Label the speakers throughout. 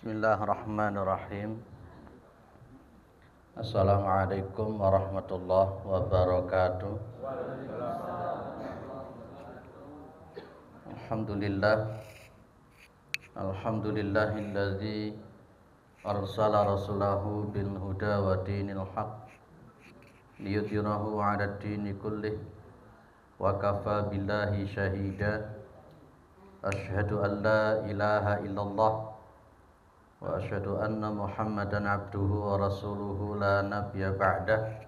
Speaker 1: Bismillahirrahmanirrahim. Assalamualaikum warahmatullahi wabarakatuh. Alhamdulillahilladzi arsala rasulahu bil huda wa dinil haq liyudhhirahu 'ala ad-dini kullih wa kafa billahi shahida. Asyhadu an la ilaha illallah wa asyhadu anna Muhammadan abduhu wa rasuluhu la nabiyya ba'dah.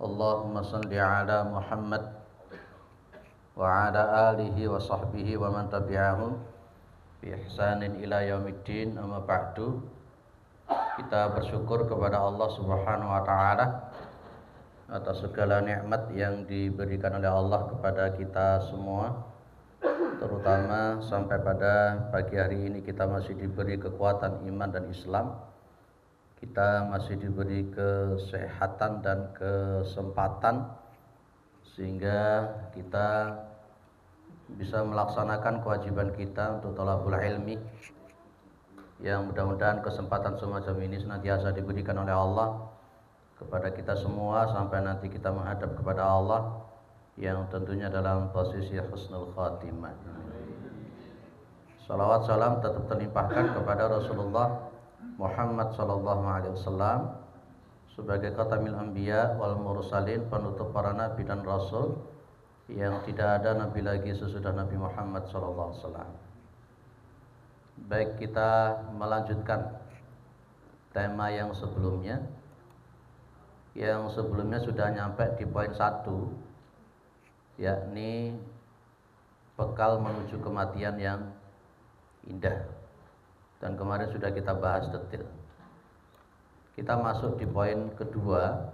Speaker 1: Allahumma shalli ala Muhammad wa ala alihi wa sahbihi wa man tabi'ahum bi ihsanin ila yaumiddin. Amma ba'du. Kita bersyukur kepada Allah Subhanahu wa taala atas segala nikmat yang diberikan oleh Allah kepada kita semua, terutama sampai pada pagi hari ini kita masih diberi kekuatan iman dan Islam. Kita masih diberi kesehatan dan kesempatan sehingga kita bisa melaksanakan kewajiban kita untuk thalabul ilmi, yang mudah-mudahan kesempatan semacam ini senantiasa diberikan oleh Allah kepada kita semua sampai nanti kita menghadap kepada Allah yang tentunya dalam posisi husnul khatimah. Salawat salam tetap terlimpahkan kepada Rasulullah Muhammad sallallahu alaihi wasallam sebagai khatamil anbiya wal mursalin, penutup para nabi dan rasul, yang tidak ada nabi lagi sesudah Nabi Muhammad sallallahu alaihi wasallam. Baik, kita melanjutkan tema yang sebelumnya. Yang sebelumnya sudah nyampe di poin 1, yakni bekal menuju kematian yang indah, dan kemarin sudah kita bahas detail. Kita masuk di poin kedua,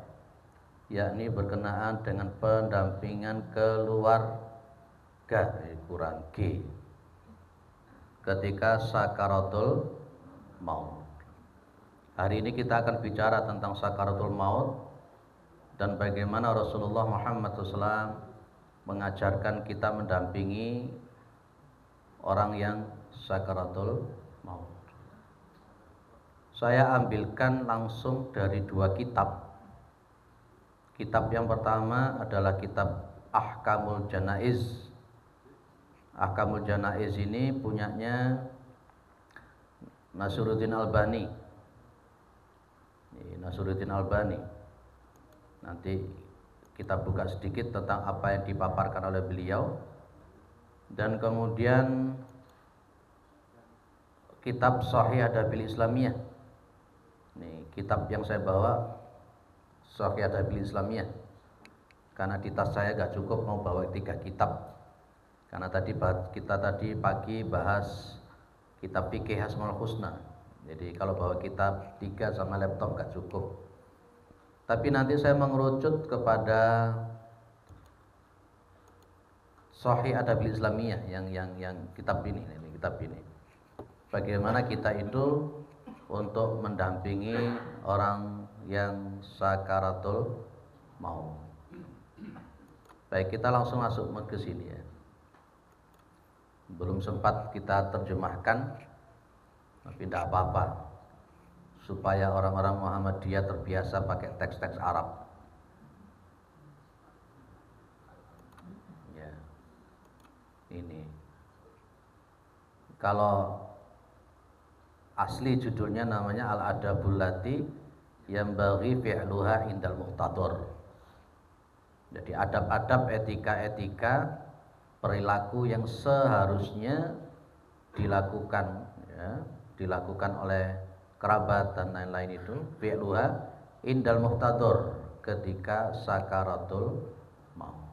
Speaker 1: yakni berkenaan dengan pendampingan keluarga, kurang G, ketika sakaratul maut. Hari ini kita akan bicara tentang sakaratul maut dan bagaimana Rasulullah Muhammad SAW mengajarkan kita mendampingi orang yang sakaratul maut. Saya ambilkan langsung dari 2 kitab. Kitab yang pertama adalah kitab Ahkamul Janaiz. Ahkamul Janaiz ini punyanya Nasiruddin Albani. Nasiruddin Albani. Nanti kita buka sedikit tentang apa yang dipaparkan oleh beliau. Dan kemudian kitab Sahih Adabil Islamiyah. Nih, kitab yang saya bawa Sahih Adabil Islamiyah, karena di tas saya gak cukup mau bawa 3 kitab. Karena kita tadi pagi bahas kitab Fikih Asmaul Husna. Jadi kalau bawa kitab 3 sama laptop gak cukup. Tapi nanti saya mengerucut kepada Sahih Adabil Islamiyah yang kitab ini. Bagaimana kita itu untuk mendampingi orang yang sakaratul maut. Baik, kita langsung masuk ke sini ya. Belum sempat kita terjemahkan, tapi tidak apa-apa, supaya orang-orang Muhammadiyah terbiasa pakai teks-teks Arab. Ya. Ini. Kalau asli judulnya namanya Al-Adabul Lati Yambaghi Fi'luha Indal Muqtadur. Jadi adab-adab, etika-etika, perilaku yang seharusnya dilakukan, ya, dilakukan oleh kerabat dan lain-lain itu, fi'luha indal muqtadur, ketika sakaratul maut.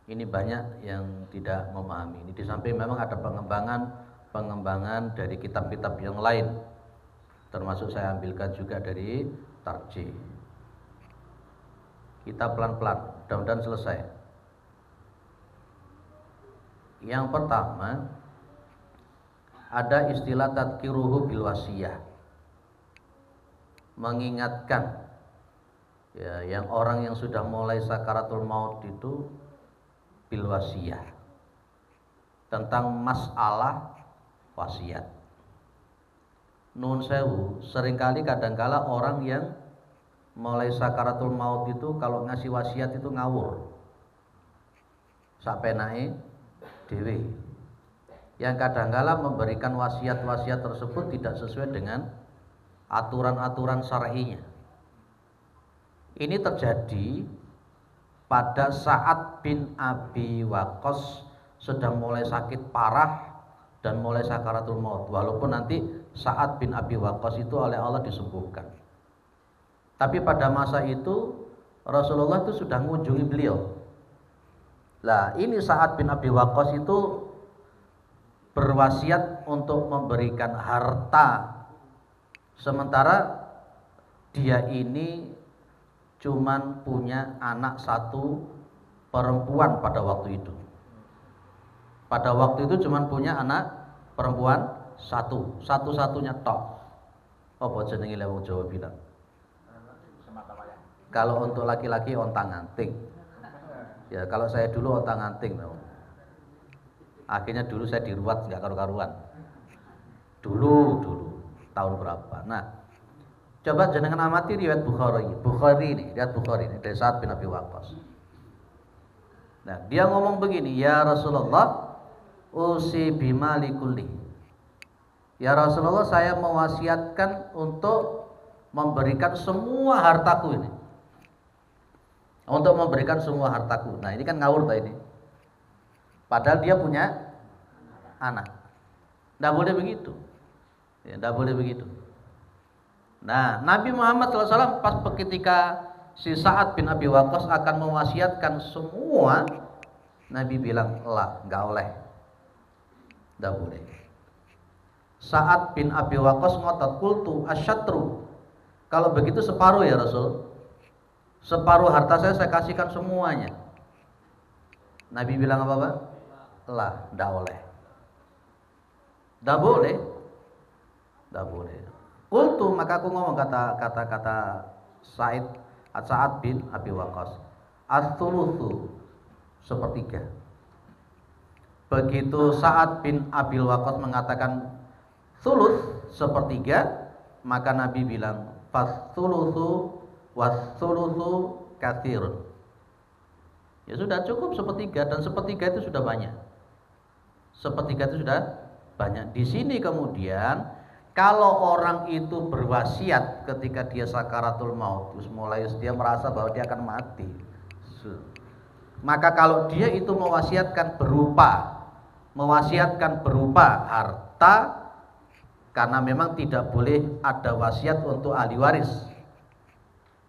Speaker 1: Ini banyak yang tidak memahami ini. Di samping memang ada pengembangan dari kitab-kitab yang lain, termasuk saya ambilkan juga dari Tarjih. Kita pelan-pelan, mudah-mudahan selesai. Yang pertama, ada istilah tadkiruhu bil wasiyah, mengingatkan ya, yang orang yang sudah mulai sakaratul maut itu bil wasiyah, tentang masalah wasiat. Nun sewu, seringkali kadangkala orang yang mulai sakaratul maut itu kalau ngasih wasiat itu ngawur. Sapenake dhewe. Yang kadangkala memberikan wasiat-wasiat tersebut tidak sesuai dengan aturan-aturan syar'inya. Ini terjadi pada Sa'ad bin Abi Waqqas sedang mulai sakit parah dan mulai sakaratul maut. Walaupun nanti Sa'ad bin Abi Waqqas itu oleh Allah disembuhkan. Tapi pada masa itu Rasulullah itu sudah mengunjungi beliau. Lah, ini Sa'ad bin Abi Waqqas itu berwasiat untuk memberikan harta, sementara dia ini cuman punya anak satu perempuan pada waktu itu. Pada waktu itu cuman punya anak perempuan satu-satunya tok. Apa jenenge wong Jawa bilang? Kalau untuk laki-laki ontang-anting. Ya, kalau saya dulu ontang-anting. Akhirnya dulu saya diruat nggak karu-karuan. Dulu tahun berapa? Nah, coba jenengan amati riwayat Bukhari ini dari Sa'ad bin Abi Waqqas. Nah, dia ngomong begini, ya Rasulullah, usi bimali kulli. Ya Rasulullah, saya mewasiatkan untuk memberikan semua hartaku ini. Untuk memberikan semua hartaku. Nah, ini kan ngawur ini. Padahal dia punya anak. Tidak boleh begitu. Ya, tidak boleh begitu. Nah, Nabi Muhammad SAW pas ketika si Sa'ad bin Abi Waqqas akan mewasiatkan semua, Nabi bilang, lah, nggak oleh. Tidak boleh. Sa'ad bin Abi Waqqas ngotot, kultu asyatru. Kalau begitu separuh ya Rasul. Separuh harta saya kasihkan semuanya. Nabi bilang apa Pak? Lah, tidak oleh. Tidak boleh. Tidak boleh. Kultu, maka aku ngomong kata Sa'ad bin Abi Waqqas, as-thulutsu, sepertiga. Begitu Sa'ad bin Abi Waqqas mengatakan thuluts, sepertiga, maka Nabi bilang fas-thulutsu was-thulutsu katsirun. Ya sudah cukup sepertiga, dan sepertiga itu sudah banyak. Sepertiga itu sudah banyak. Di sini kemudian kalau orang itu berwasiat ketika dia sakaratul maut, terus mulai dia merasa bahwa dia akan mati, maka kalau dia itu mewasiatkan berupa harta, karena memang tidak boleh ada wasiat untuk ahli waris,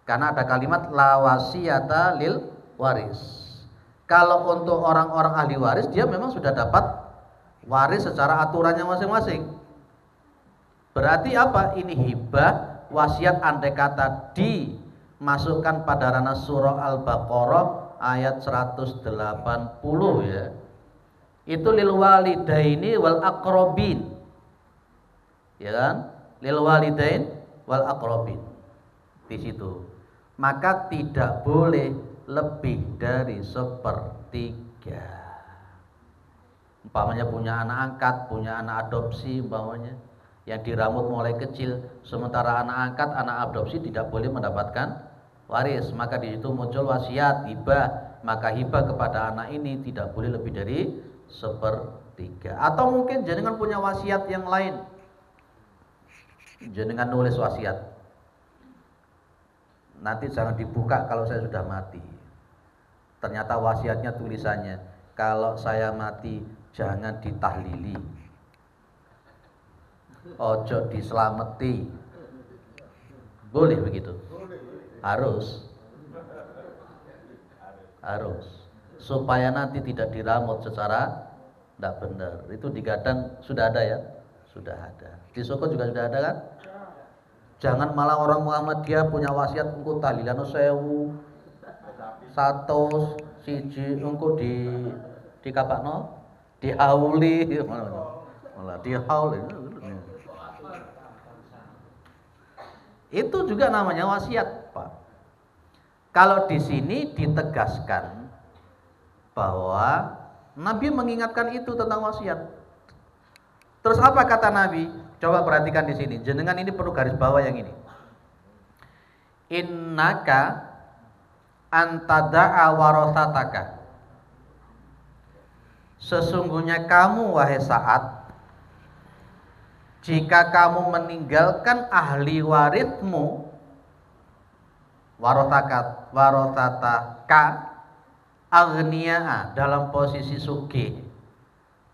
Speaker 1: karena ada kalimat la wasiyata lil waris. Kalau untuk orang-orang ahli waris, dia memang sudah dapat waris secara aturannya masing-masing. Berarti apa? Ini hibah, wasiat andai kata dimasukkan pada ranah surah Al-Baqarah ayat 180 ya. Itu lil walidaini wal aqrabin. Ya kan? Lil walidain wal aqrabin. Di situ. Maka tidak boleh lebih dari sepertiga. Umpamanya punya anak angkat, punya anak adopsi umpamanya, yang diramut mulai kecil, sementara anak angkat, anak adopsi tidak boleh mendapatkan waris, maka di situ muncul wasiat hibah, maka hibah kepada anak ini tidak boleh lebih dari sepertiga. Atau mungkin jenengan punya wasiat yang lain, jenengan nulis wasiat, nanti jangan dibuka kalau saya sudah mati. Ternyata wasiatnya tulisannya, kalau saya mati jangan ditahlili, ojo dislameti. Boleh begitu? Harus. Supaya nanti tidak diramut secara tidak benar. Itu digadang sudah ada ya? Sudah ada. Di Soko juga sudah ada kan? Jangan malah orang Muhammadiyah punya wasiat engko tahlilan 1000 100 siji engko di kapakno, dihauli malah dihauli. Itu juga namanya wasiat, Pak. Kalau di sini ditegaskan bahwa Nabi mengingatkan itu tentang wasiat. Terus apa kata Nabi? Coba perhatikan di sini. Jenengan ini perlu garis bawah yang ini. Innaka antada'a warasataka. Sesungguhnya kamu wahai Sa'ad, jika kamu meninggalkan ahli warismu warasataka agniya'a, dalam posisi sugih,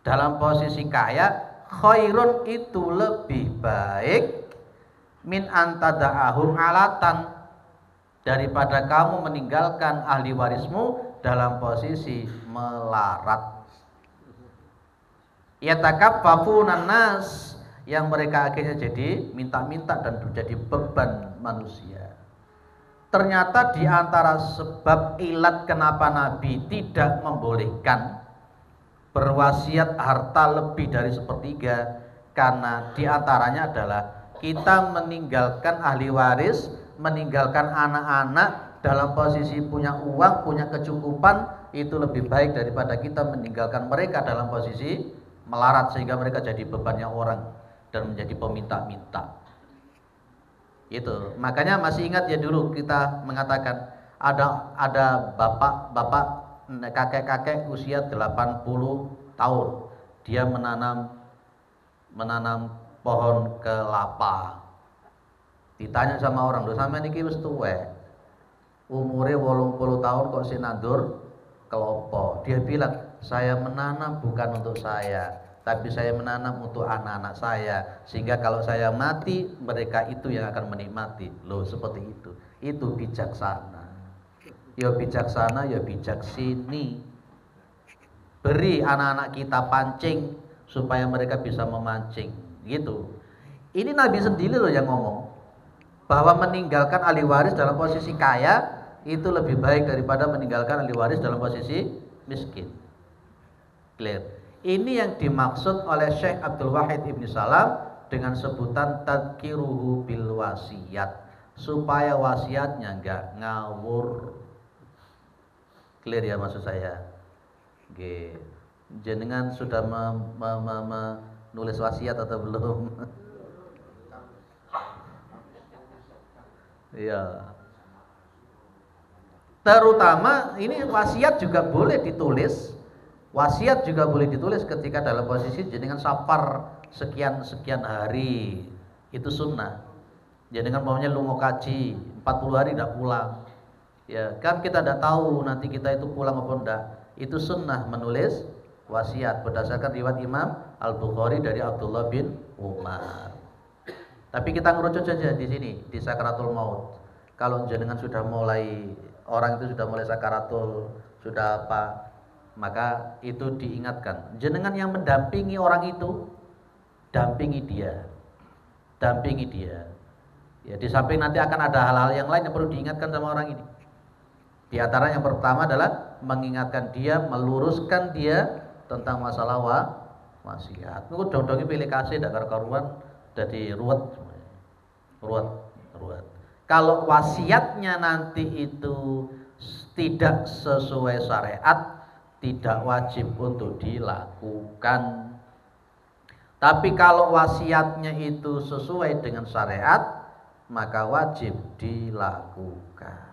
Speaker 1: dalam posisi kaya, khairun itu lebih baik min antada'ahum alatan, daripada kamu meninggalkan ahli warismu dalam posisi melarat. Yatakaffafunan nas, yang mereka akhirnya jadi minta-minta dan menjadi beban manusia. Ternyata di antara sebab ilat kenapa Nabi tidak membolehkan berwasiat harta lebih dari sepertiga, karena di antaranya adalah kita meninggalkan ahli waris, meninggalkan anak-anak dalam posisi punya uang, punya kecukupan, itu lebih baik daripada kita meninggalkan mereka dalam posisi melarat sehingga mereka jadi bebannya orang dan menjadi peminta-minta. Itu makanya masih ingat ya, dulu kita mengatakan ada bapak-bapak, kakek-kakek usia 80 tahun, dia menanam pohon kelapa. Ditanya sama orang, "Lho sampean iki wis tuwek, umure 80 tahun kok sih nandur kelapa?" Dia bilang, "Saya menanam bukan untuk saya, tapi saya menanam untuk anak-anak saya, sehingga kalau saya mati mereka itu yang akan menikmati." Loh, seperti itu. Itu bijaksana. Ya bijaksana, ya bijak sini. Beri anak-anak kita pancing supaya mereka bisa memancing, gitu. Ini Nabi sendiri loh yang ngomong bahwa meninggalkan ahli waris dalam posisi kaya itu lebih baik daripada meninggalkan ahli waris dalam posisi miskin. Clear. Ini yang dimaksud oleh Syekh Abdul Wahid Ibn Salam dengan sebutan tadkiruhu bil wasiat, supaya wasiatnya enggak ngawur. Clear ya maksud saya? Oke. Jenengan sudah menulis wasiat atau belum? Iya. Terutama ini wasiat juga boleh ditulis. Wasiat juga boleh ditulis ketika dalam posisi jenengan safar sekian hari. Itu sunnah. Jenengan maunya lungo kaji 40 hari tidak pulang. Ya, kan kita tidak tahu nanti kita itu pulang apa enggak. Itu sunnah menulis wasiat berdasarkan riwayat Imam Al-Bukhari dari Abdullah bin Umar. Tapi kita ngerucut saja di sini di sakaratul maut. Kalau jenengan sudah mulai, orang itu sudah mulai sakaratul, sudah apa, maka itu diingatkan. Jenengan yang mendampingi orang itu, dampingi dia. Ya, di samping nanti akan ada hal-hal yang lain yang perlu diingatkan sama orang ini. Di antara yang pertama adalah mengingatkan dia, meluruskan dia tentang masalah wasiat. Niku dong-dongi pilih kasih dak karuan dadi ruwet. Kalau wasiatnya nanti itu tidak sesuai syariat, tidak wajib untuk dilakukan. Tapi kalau wasiatnya itu sesuai dengan syariat, maka wajib dilakukan.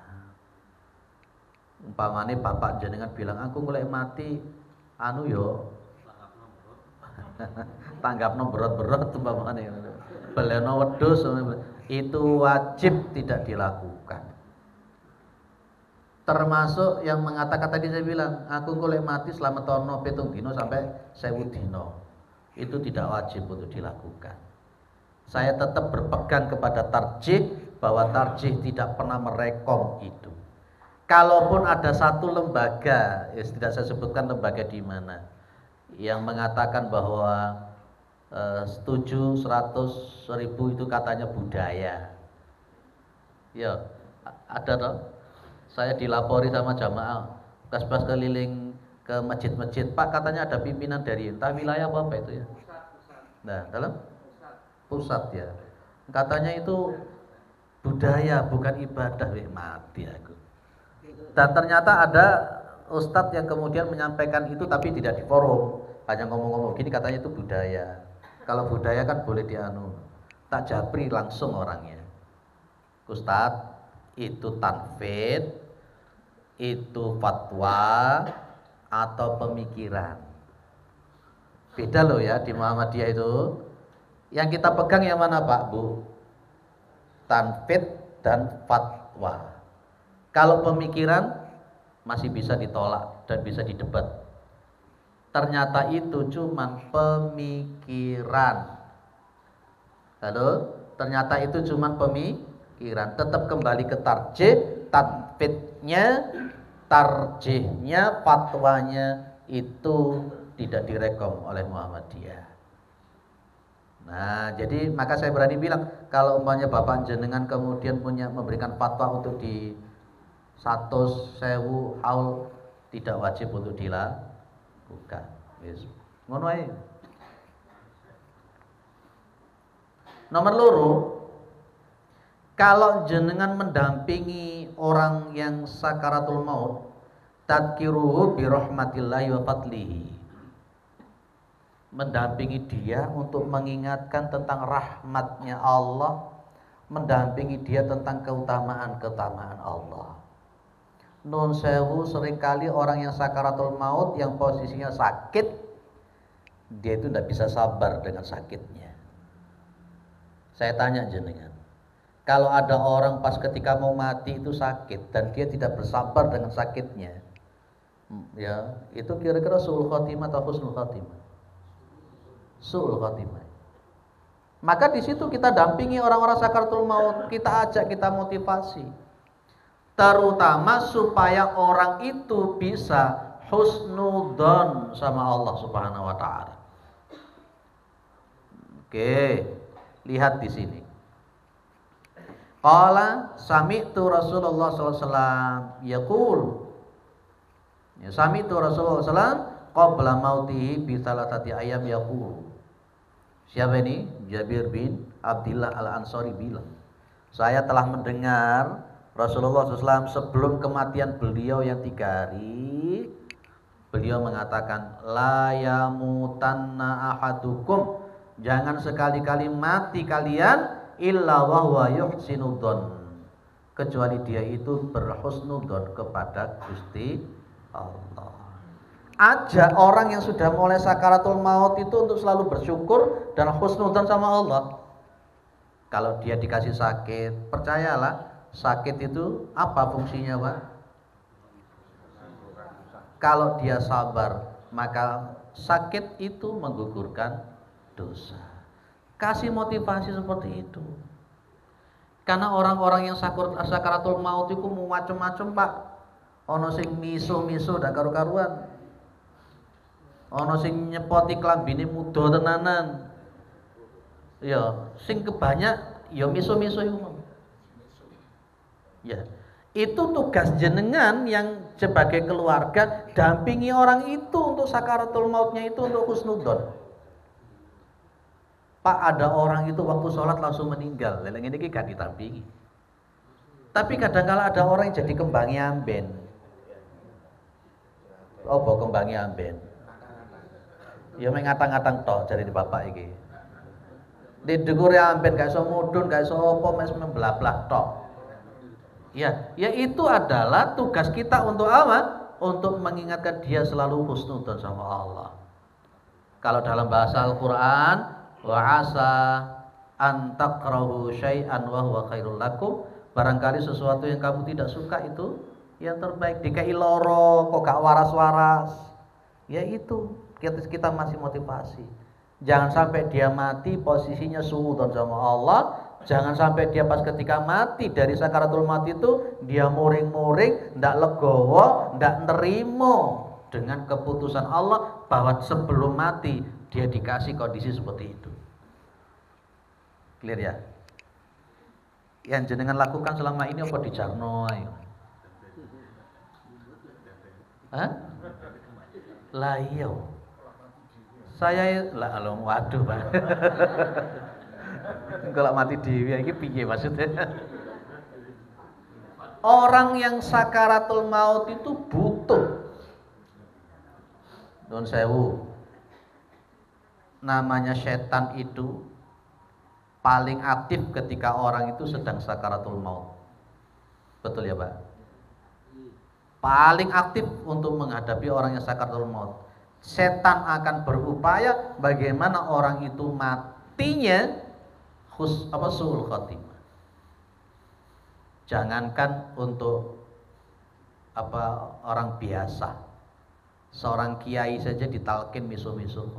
Speaker 1: Umpamane bapak jenengan bilang, "Aku golek mati anu yo tanggapno berot-berot," umpamane beleno wedhus, itu wajib tidak dilakukan. Termasuk yang mengatakan tadi saya bilang, "Aku golek mati slametono 7 dino sampai 1000 dino." Itu tidak wajib untuk dilakukan. Saya tetap berpegang kepada tarjih, bahwa tarjih tidak pernah merekom itu. Kalaupun ada satu lembaga, tidak saya sebutkan lembaga di mana, yang mengatakan bahwa setuju 100.000 itu katanya budaya. Ya, ada toh. Saya dilapori sama jamaah pas keliling ke masjid-masjid, "Pak, katanya ada pimpinan dari entah wilayah apa itu ya." Nah, dalam pusat ya. Katanya itu budaya bukan ibadah. Mati aku. Dan ternyata ada ustadz yang kemudian menyampaikan itu tapi tidak di forum, hanya ngomong-ngomong gini, katanya itu budaya. Kalau budaya kan boleh dianu. Tak japri langsung orangnya. Ustadz, itu tanfid, itu fatwa atau pemikiran. Beda loh ya di Muhammadiyah itu. Yang kita pegang yang mana Pak Bu? Tanfid dan fatwa. Kalau pemikiran masih bisa ditolak dan bisa didebat. Ternyata itu cuman pemikiran. Halo, ternyata itu cuman pemikiran. Tetap kembali ke tarjih, tanfidnya, tarjihnya, fatwanya itu tidak direkom oleh Muhammadiyah. Nah, jadi maka saya berani bilang kalau umpamanya Bapak jenengan kemudian memberikan fatwa untuk di 100.000 haul tidak wajib untuk dilakukan. Yes. Ngono ae. Nomor loro, kalau jenengan mendampingi orang yang sakaratul maut, tadkiruhu bi rahmatillahi wa fadlihi. Mendampingi dia untuk mengingatkan tentang rahmatnya Allah, mendampingi dia tentang keutamaan-keutamaan Allah. Nun sewu, seringkali orang yang sakaratul maut yang posisinya sakit, dia itu tidak bisa sabar dengan sakitnya. Saya tanya jenengan, kalau ada orang pas ketika mau mati itu sakit dan dia tidak bersabar dengan sakitnya, ya itu kira-kira su'ul khotimah atau husnul khotimah? Su'ul khotimah. Maka di situ kita dampingi orang-orang sakaratul maut, kita ajak, kita motivasi, terutama supaya orang itu bisa husnudzon sama Allah Subhanahu wa taala. Oke, lihat di sini. Qala sami'tu Rasulullah SAW yaqul. Ya, sami'tu Rasulullah SAW qabla mautihi bi thalathati ayyam yaqul. Siapa ini? Jabir bin Abdullah Al-Ansari bilang, saya telah mendengar Rasulullah SAW sebelum kematian beliau yang 3 hari, beliau mengatakan, la yamutanna ahadukum, jangan sekali-kali mati kalian illa wa huwa yuhsinudzon, kecuali dia itu berhusnudzon kepada Gusti Allah. Ajak orang yang sudah mulai sakaratul maut itu untuk selalu bersyukur dan husnudzon sama Allah. Kalau dia dikasih sakit, percayalah, sakit itu apa fungsinya, Pak? Kalau dia sabar, maka sakit itu menggugurkan dosa. Kasih motivasi seperti itu. Karena orang-orang yang sakaratul maut itu macam-macam, Pak. Ono sing miso-miso dak karu-karuan. Ono sing nyepoti klambine muda tenanan. Ya, sing kebanyak ya miso-miso iku. Ya. Itu tugas jenengan yang sebagai keluarga dampingi orang itu untuk sakaratul mautnya itu untuk husnudzon. Pak, ada orang itu waktu sholat langsung meninggal. Leleng ini gak ditampingi. Tapi kadang-kala ada orang yang jadi kembangnya amben. Apa kembangnya amben? Ya mengatang-atang tok jadi di bapak iki. Di degure amben gak iso mudhun, gak iso apa, mes memblablah tok. Ya itu adalah tugas kita untuk apa? Untuk mengingatkan dia selalu husnudzon sama Allah. Kalau dalam bahasa Al-Qur'an, wa asa an takrahu syai'an wa huwa khairul lakum, barangkali sesuatu yang kamu tidak suka itu yang terbaik. Dikai loro kok gak waras-waras, ya itu kita masih motivasi. Jangan sampai dia mati posisinya suudzon sama Allah. Jangan sampai dia pas ketika mati dari sakaratul maut itu dia muring-muring, ndak legowo, ndak nerimo dengan keputusan Allah bahwa sebelum mati dia dikasih kondisi seperti itu. Clear ya? Yang jenengan lakukan selama ini apa dijarno ayo? Hah? Lah iya. Saya lah waduh, Pak. Kalau mati dewi iki piye maksudnya? Orang yang sakaratul maut itu butuh. Nun sewu. namanya setan itu paling aktif ketika orang itu sedang sakaratul maut. Betul ya Pak? Paling aktif untuk menghadapi orang yang sakaratul maut. Setan akan berupaya bagaimana orang itu matinya suul khotimah. Jangankan untuk orang biasa, seorang kiai saja ditalkin miso-miso.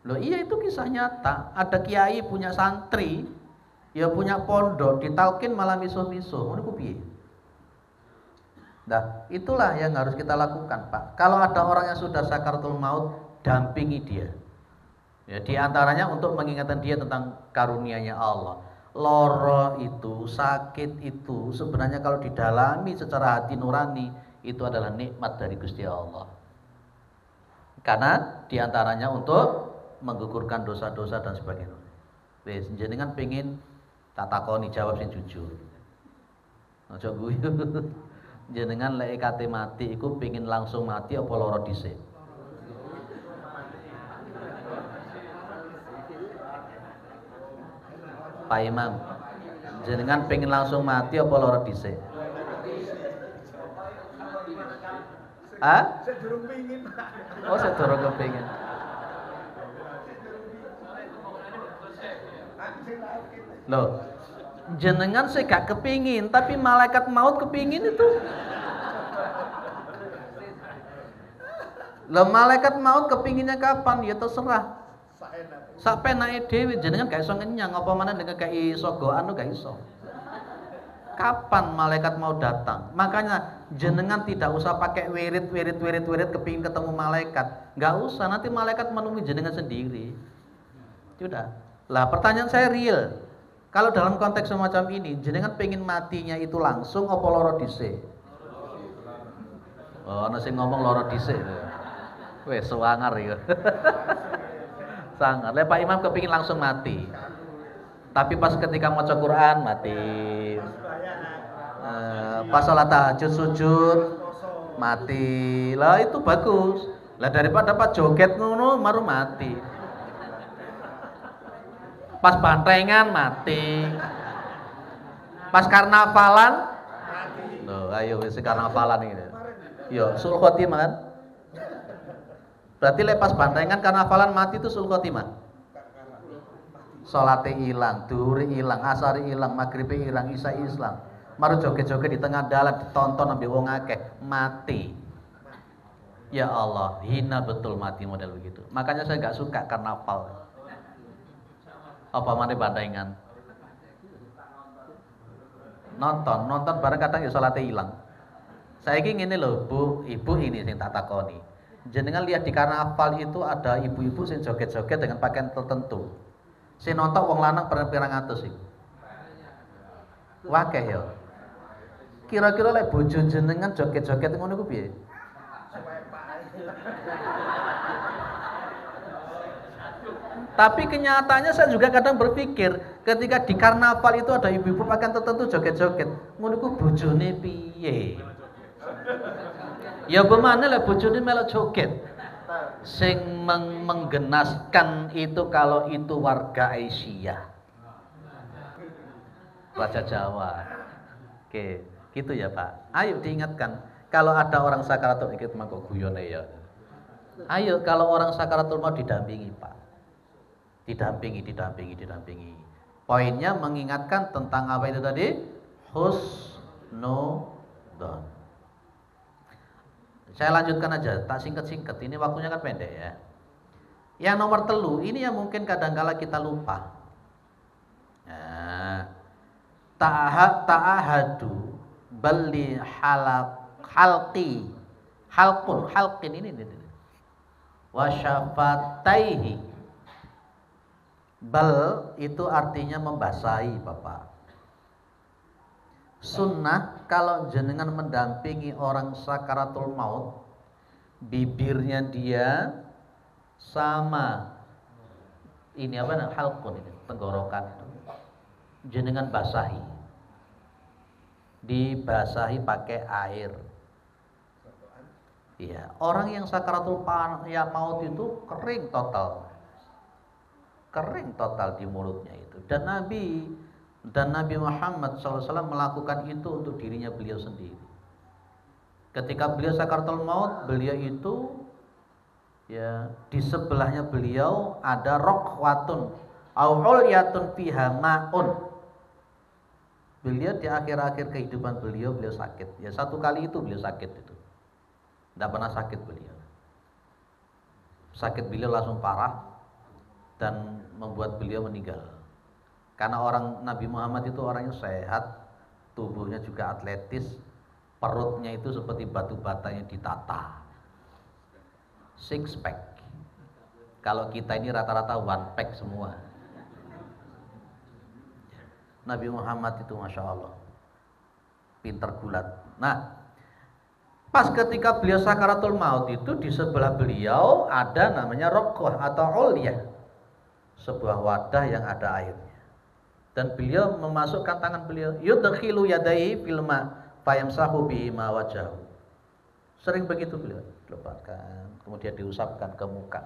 Speaker 1: Loh iya, itu kisah nyata. Ada kiai punya santri, ya punya pondok, ditalkin malah miso-miso. Ngono ku piye? Nah, itulah yang harus kita lakukan, Pak. Kalau ada orang yang sudah sakaratul maut, dampingi dia. Ya, di antaranya untuk mengingatkan dia tentang karunia-Nya Allah. Loro itu, sakit itu sebenarnya kalau didalami secara hati nurani, itu adalah nikmat dari Gusti Allah. Karena di antaranya untuk menggugurkan dosa-dosa dan sebagainya. Wis jenengan pengin tak takoni jawab sing jujur. Aja guyu. Jenengan lek kate mati iku pengin langsung mati apa lara dhisik? Pak Imam, jenengan pengen langsung mati apa lara dhisik? Hah? Saya durung pengin, Pak. Oh, saya durung kepengin. Loh, jenengan saya gak kepingin, tapi malaikat maut kepingin itu. Loh, malaikat maut kepinginnya kapan? Ya terserah. Sak penake dhewe, jenengan gak iso ngenyang, apa mana dengan gak iso goan gak iso. Kapan malaikat mau datang? Makanya jenengan tidak usah pakai wirid kepingin ketemu malaikat. Gak usah, nanti malaikat menemui jenengan sendiri. Sudah. Lah pertanyaan saya real. Kalau dalam konteks semacam ini, jenengan pengen matinya itu langsung apa loro dhisik? Oh, ana sing ngomong loro dhisik. Wes suwangar ya. Sangat. Lah Pak Imam kepingin langsung mati. Tapi pas ketika maca Quran mati. Pas salat tahajud sujud mati. Lah itu bagus. Lah daripada pas joget ngono baru mati. Pas bantengan mati. Pas karnavalan mati. Loh, ayo wis karnavalan iki. Yo, sul khotimah kan? Berarti pas bantengan karnavalan mati itu sul khotimah. Salate ilang, dhuwure ilang, asare ilang, maghribe ilang, isya ilang. Maru joget-joget di tengah dalan ditonton ambek wong akeh, mati. Ya Allah, hina betul mati model begitu. Makanya saya enggak suka karnaval. Apa mana bandengan? Nonton bareng kadang ya salate ilang. Saiki ngene lho, Bu, Ibu ini sing tak takoni. Jenengan lihat di karnaval itu ada ibu-ibu sing joget-joget dengan pakaian tertentu. Sing nonton wong lanang pirang atus iki. Wakeh ya. Kira-kira lek bojo jenengan joget-joget ngono ku piye? Tapi kenyataannya saya juga kadang berpikir ketika di karnaval itu ada ibu-ibu pakaian tertentu joget-joget, ngono ku bojone piye? Ya bagaimana lah bojone melok joget. Sing menggenaskan itu kalau itu warga Asia. Raja Jawa. Oke, gitu ya Pak. Ayo diingatkan, kalau ada orang sakaratul maut mangko guyone ya. Ayo kalau orang sakaratul maut didampingi, Pak. Didampingi. Poinnya mengingatkan tentang apa itu tadi? Husnudzon. Saya lanjutkan aja, tak singkat-singkat. Ini waktunya kan pendek ya. Yang nomor 3, ini yang mungkin kadang-kala kita lupa. Nah, ta'ahadu balli halqin ini. Wa syafataihi. Bal itu artinya membasahi, Bapak. Sunnah kalau jenengan mendampingi orang sakaratul maut, bibirnya dia sama ini apa namanya? Halqun ini, tenggorokan. Jenengan basahi. Dibasahi pakai air. Iya, orang yang sakaratul maut itu kering total. Kering total di mulutnya itu. Dan Nabi Muhammad SAW melakukan itu untuk dirinya beliau sendiri. Ketika beliau sakaratul maut, beliau itu ya di sebelahnya beliau ada rokhwatun au ulyatun fiha ma'un. Beliau di akhir-akhir kehidupan beliau sakit. Ya satu kali itu beliau sakit itu. Tidak pernah sakit beliau. Sakit beliau langsung parah dan membuat beliau meninggal. Karena orang Nabi Muhammad itu orangnya sehat, tubuhnya juga atletis, perutnya itu seperti batu bata yang ditata. Six pack. Kalau kita ini rata-rata one pack semua. Nabi Muhammad itu Masya Allah pinter gulat. Nah, pas ketika beliau sakaratul maut itu di sebelah beliau ada namanya rokoh atau ulyah, sebuah wadah yang ada airnya. Dan beliau memasukkan tangan beliau, yudkhilu yadaihi fil ma fayamsahu bihi ma wajahu. Sering begitu beliau lepaskan, kemudian diusapkan ke muka.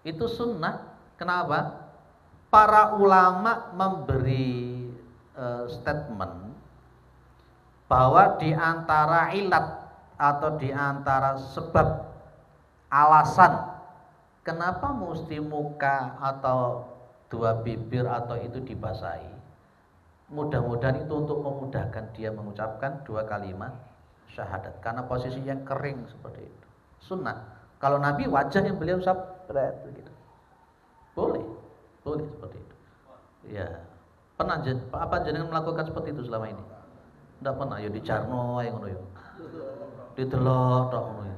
Speaker 1: Itu sunnah. Kenapa? Para ulama memberi statement bahwa di antara ilat atau di antara sebab alasan kenapa mesti muka atau dua bibir atau itu dibasahi, mudah-mudahan itu untuk memudahkan dia mengucapkan dua kalimat syahadat, karena posisinya kering seperti itu. Sunnah. Kalau Nabi wajah yang beliau usap begitu. Boleh seperti itu. Ya. Pernah apa jenengan melakukan seperti itu selama ini? Tidak pernah. Ya dicarno ae ngono ya. Didelok tok ngono ya.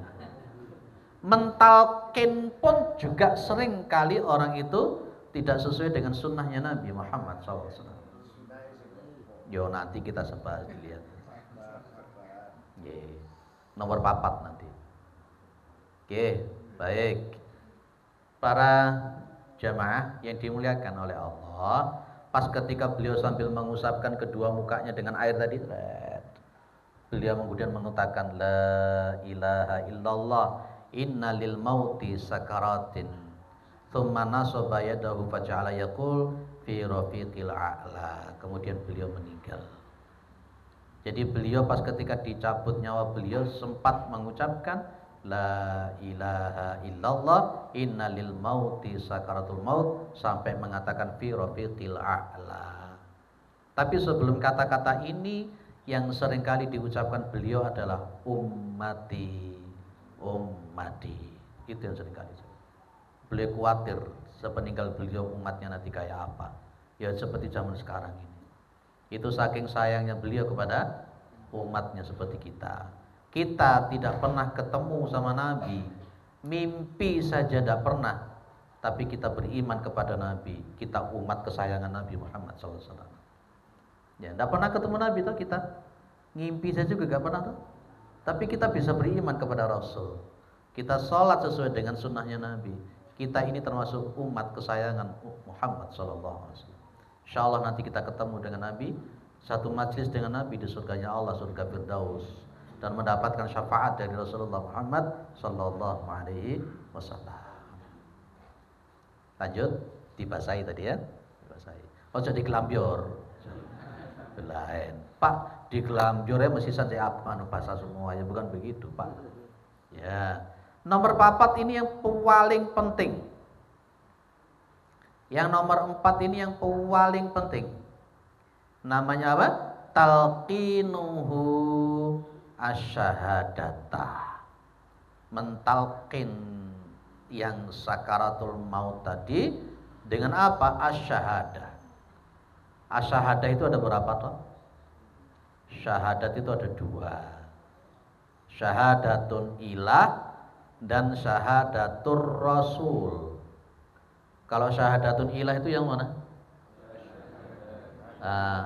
Speaker 1: Mentalkin pun juga sering kali orang itu tidak sesuai dengan sunnahnya Nabi Muhammad SAW. Yo nanti kita sebahas dilihat. Ye. Nomor 4 nanti. Oke, baik. Para jamaah yang dimuliakan oleh Allah, pas ketika beliau sambil mengusapkan kedua mukanya dengan air tadi, beliau kemudian mengutakan la ilaha illallah innalil mauti sakaratin thumma nasaba yadahu faja'ala yaqul fi rafiqil a'la. Kemudian beliau meninggal. Jadi beliau pas ketika dicabut nyawa beliau sempat mengucapkan la ilaha illallah innalil mauti sakaratul maut sampai mengatakan fi rafiqil a'la. Tapi sebelum kata-kata ini yang seringkali diucapkan beliau adalah ummati. Itu yang seringkali. Beliau khawatir sepeninggal beliau umatnya nanti kayak apa. Ya seperti zaman sekarang ini. Itu saking sayangnya beliau kepada umatnya seperti kita. Kita tidak pernah ketemu sama Nabi, mimpi saja tidak pernah, tapi kita beriman kepada Nabi. Kita umat kesayangan Nabi Muhammad SAW. Ya, tidak pernah ketemu Nabi toh kita, ngimpi saja juga tidak pernah toh. Tapi kita bisa beriman kepada Rasul. Kita sholat sesuai dengan sunnahnya Nabi. Kita ini termasuk umat kesayangan Muhammad SAW. Insya Allah nanti kita ketemu dengan Nabi, satu majlis dengan Nabi di surganya Allah, surga Firdaus, dan mendapatkan syafaat dari Rasulullah Muhammad sallallahu alaihi wasallam. Lanjut, dibasahi tadi ya, dibasahi. Oh jadi kelambior, belain. Pak, di kelambiornya mesti saja apa bahasa semuanya, bukan begitu Pak. Ya, nomor 4 ini yang paling penting. Yang nomor 4 ini yang paling penting. Namanya apa? Talqinuhu asyhadata. Mentalkin yang sakaratul maut tadi dengan apa? Asyhadah. Asyhadah itu ada berapa toh? Syahadat itu ada 2. Syahadatun ilah dan syahadatur rasul. Kalau syahadatun ilah itu yang mana?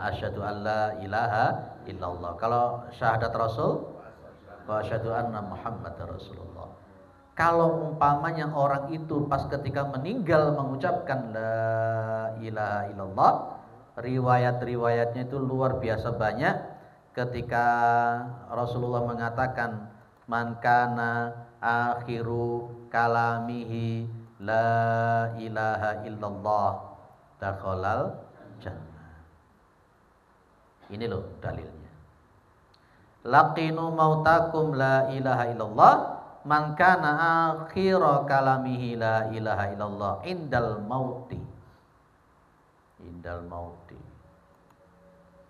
Speaker 1: Asyhadu alla ilaha illallah. Kalau syahadat rasul, wa asyhadu anna Muhammadar Rasulullah. Kalau umpamanya orang itu pas ketika meninggal mengucapkan la ilaha illallah, riwayat-riwayatnya itu luar biasa banyak. Ketika Rasulullah mengatakan man kana akhiru kalamihi la ilaha illallah dakhalal jannah. Ini loh dalilnya. Laqinu mautakum la ilaha illallah man kana akhiru kalamihi la ilaha illallah indal mauti. Indal mauti.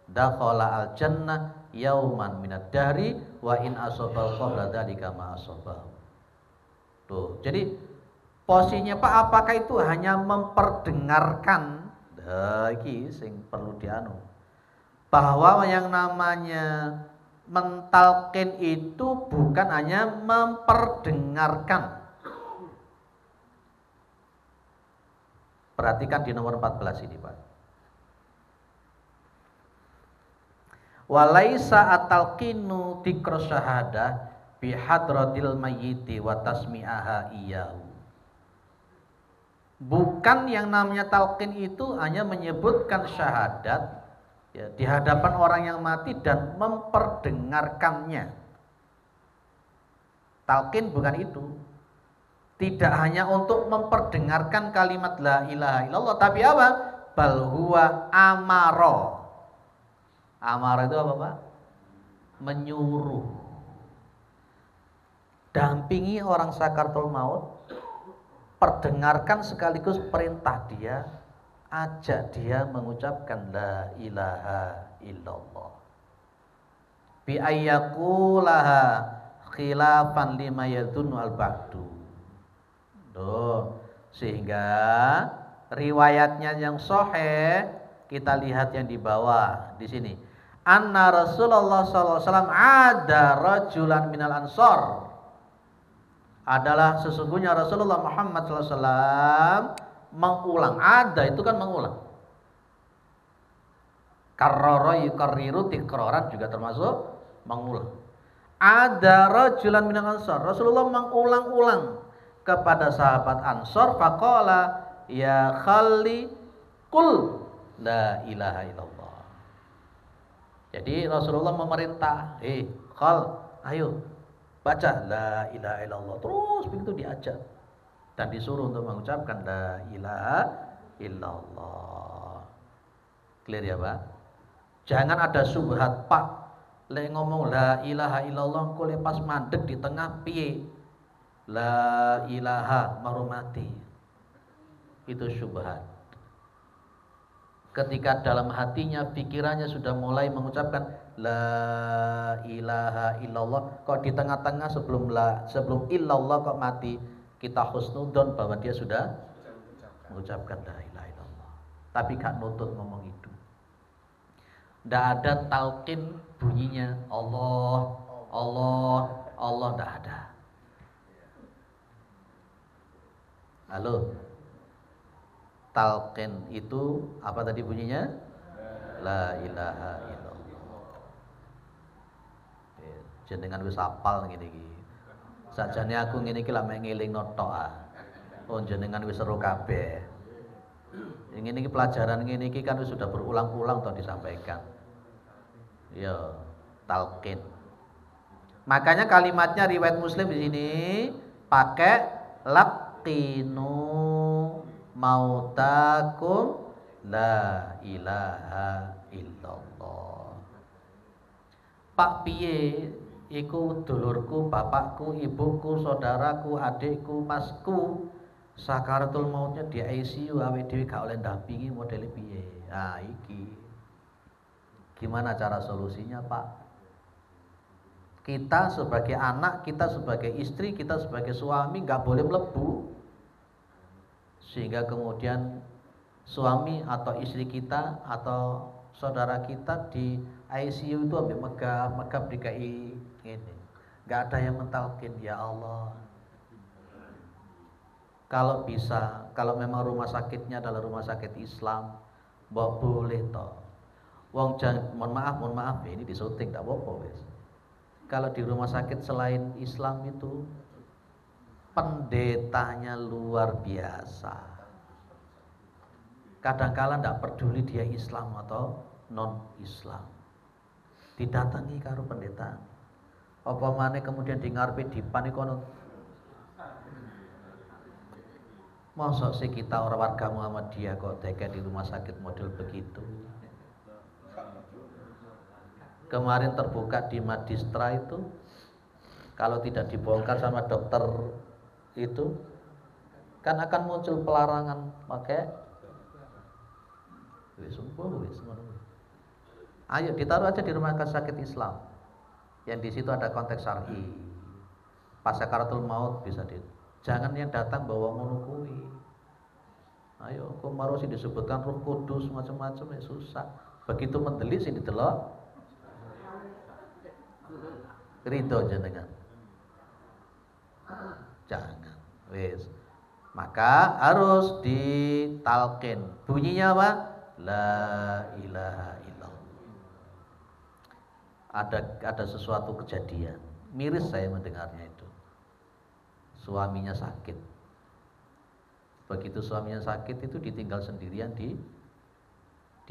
Speaker 1: Dakhala al jannah yauman minad dahri wa in asabahu qabla dzalika ma asabahu. Tuh, jadi posisinya Pak, apakah itu hanya memperdengarkan? Iki sing perlu dianu. Bahwa yang namanya mentalkin itu bukan hanya memperdengarkan. Perhatikan di nomor 14 ini, Pak. Walaisa atalqinu dzikra syahadah bi hadratil mayyiti wa tasmi'aha iyyahu. Bukan yang namanya talqin itu hanya menyebutkan syahadat ya, di hadapan orang yang mati dan memperdengarkannya. Talqin bukan itu. Tidak hanya untuk memperdengarkan kalimat la ilaha illallah, tapi apa? Bal huwa amara. Amara itu apa, Pak? Menyuruh. Dampingi orang sakaratul maut, perdengarkan sekaligus perintah dia, ajak dia mengucapkan la ilaha illallah. Bi ayyaqulaha khilafan lima yadunnu al-ba'du. Tuh, sehingga riwayatnya yang sahih kita lihat yang di bawah di sini. Anna Rasulullah sallallahu alaihi wasallam ada rajulan minal ansor. Adalah sesungguhnya Rasulullah Muhammad sallallahu alaihi wasallam mengulang. Ada itu kan mengulang. Karrara yukarriru tikraran juga termasuk mengulang. Ada rajulan minal ansor. Rasulullah mengulang-ulang kepada sahabat Ansor, faqala ya khalli qul la ilaha illallah. Jadi Rasulullah memerintah, khal, ayo baca la ilaha illallah. Terus begitu diajak dan disuruh untuk mengucapkan la ilaha illallah. Clear ya, Pak? Jangan ada subhat, Pak. Lek ngomong la ilaha illallah kok pas mandek di tengah piye? La ilaha marumati. Itu syubhat. Ketika dalam hatinya, pikirannya sudah mulai mengucapkan la ilaha illallah, kok di tengah-tengah sebelum illallah kok mati, kita husnudzon bahwa dia sudah mengucapkan la ilaha illallah. Tapi gak nutut ngomong itu. Tidak ada talqin bunyinya Allah, Allah, Allah, tidak ada. Halo, talqin itu apa tadi bunyinya? La ilaha illallah. Jenengan wis hafal ngene iki. Sajane aku ngene iki lak mek ngelingno tok ah. Oh jenengan wis seru kabeh. Ngene iki pelajaran ngene iki kan sudah berulang-ulang toh disampaikan. Ya, talqin. Makanya kalimatnya riwayat Muslim di sini pakai laqinu mautakum la ilaha illallah. Pak piye iku dulurku, bapakku, ibuku, saudaraku, adikku, masku sakaratul mautnya di ICU awake dhewe gak oleh ndampingi modele piye. Ah iki. Gimana cara solusinya, Pak? Kita sebagai anak, kita sebagai istri, kita sebagai suami gak boleh melebu. Sehingga kemudian suami atau istri kita atau saudara kita di ICU itu ambil megap DKI ini. Gak ada yang mentalkin, ya Allah. Kalau bisa, kalau memang rumah sakitnya adalah rumah sakit Islam, boleh toh. Wong jangan, mohon maaf ini di syuting tak apa-apa wis. Kalau di rumah sakit selain Islam itu pendetanya luar biasa. Kadang-kala tidak peduli dia Islam atau non Islam. Didatangi karo pendeta. Apa maneh kemudian di ngarepe dipan iku ono. Mosok sih kita orang warga Muhammadiyah kok tega di rumah sakit model begitu. Kemarin terbuka di Madistra itu, kalau tidak dibongkar sama dokter itu, kan akan muncul pelarangan pakai wis. Ayo ditaruh aja di rumah sakit Islam. Yang di situ ada konteks syar'i. Pas sakaratul maut bisa di. Jangan yang datang bawa ngono kuwi. Ayo kok marosi disebutkan Roh Kudus macam-macam ya susah. Begitu mendelik sih didelok. Ridho jenengan. Jangan. Wis. Maka harus ditalqin. Bunyinya apa? La ilaha illallah. Ada sesuatu kejadian. Miris saya mendengarnya itu. Suaminya sakit. Begitu suaminya sakit itu ditinggal sendirian di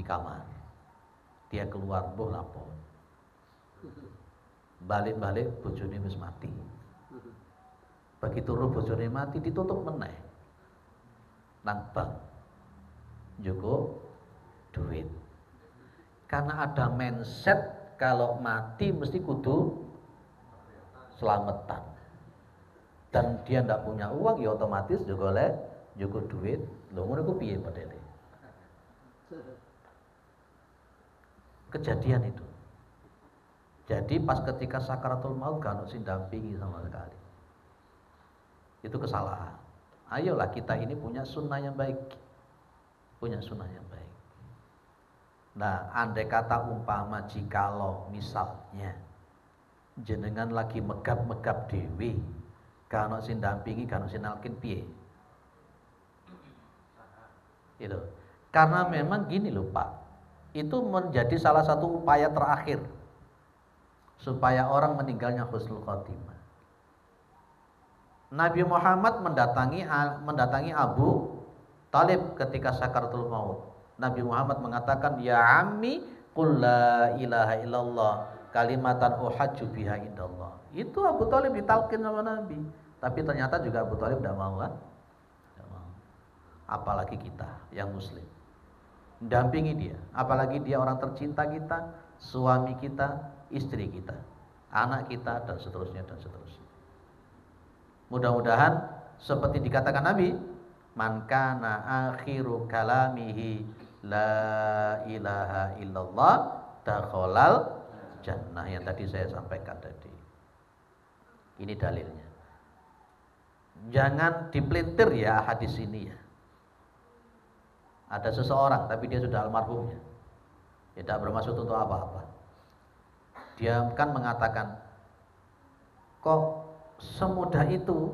Speaker 1: kamar. Dia keluar mbuh lapo. Balik-balik bojone wis mati. Begitu roh bojone mati ditutup meneh. Nang bank. Njogo duit. Karena ada mindset kalau mati mesti kudu selamatan. Dan dia ndak punya uang ya otomatis juga cukup duit. Lho ngono ku piye modele? Kejadian itu. Jadi pas ketika sakaratul maut gak ono sing dampingi sama sekali. Itu kesalahan. Ayolah kita ini punya sunnah yang baik. Punya sunnah yang baik. Nah, andai kata umpama jikalau misalnya jenengan lagi megap-megap dewi, gak ono sing dampingi, gak ono sing nalkin piye? Itu. Karena memang gini loh Pak, itu menjadi salah satu upaya terakhir supaya orang meninggalnya husnul khotimah. Nabi Muhammad mendatangi Abu Talib ketika sakaratul maut. Nabi Muhammad mengatakan, ya ammi qul la ilaha illallah kalimatan uhajju biha indallah. Itu Abu Talib ditalkin sama Nabi. Tapi ternyata juga Abu Talib tidak mau kan? Tidak mau. Apalagi kita yang muslim. Dampingi dia. Apalagi dia orang tercinta kita, suami kita, istri kita, anak kita, dan seterusnya dan seterusnya. Mudah-mudahan seperti dikatakan Nabi, man kana akhiru kalamihi la ilaha illallah dakhalal jannah, yang tadi saya sampaikan tadi. Ini dalilnya. Jangan dipelintir ya hadis ini ya. Ada seseorang tapi dia sudah almarhumnya. Tidak bermaksud untuk apa-apa. Dia kan mengatakan, kok semudah itu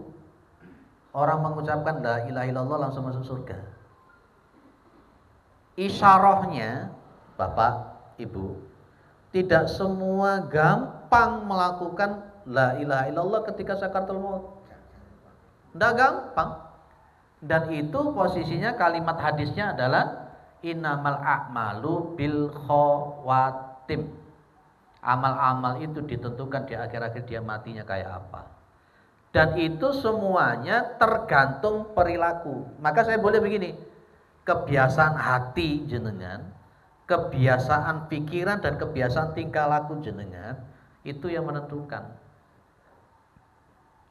Speaker 1: orang mengucapkan la ilaha illallah langsung masuk surga. Isyarahnya, Bapak, Ibu, tidak semua gampang melakukan la ilaha illallah ketika sakaratul maut. Tidak gampang. Dan itu posisinya kalimat hadisnya adalah innamal a'malu bil khawatim. Amal-amal itu ditentukan di akhir-akhir dia matinya kayak apa. Dan itu semuanya tergantung perilaku. Maka saya boleh begini, kebiasaan hati jenengan, kebiasaan pikiran dan kebiasaan tingkah laku jenengan, itu yang menentukan.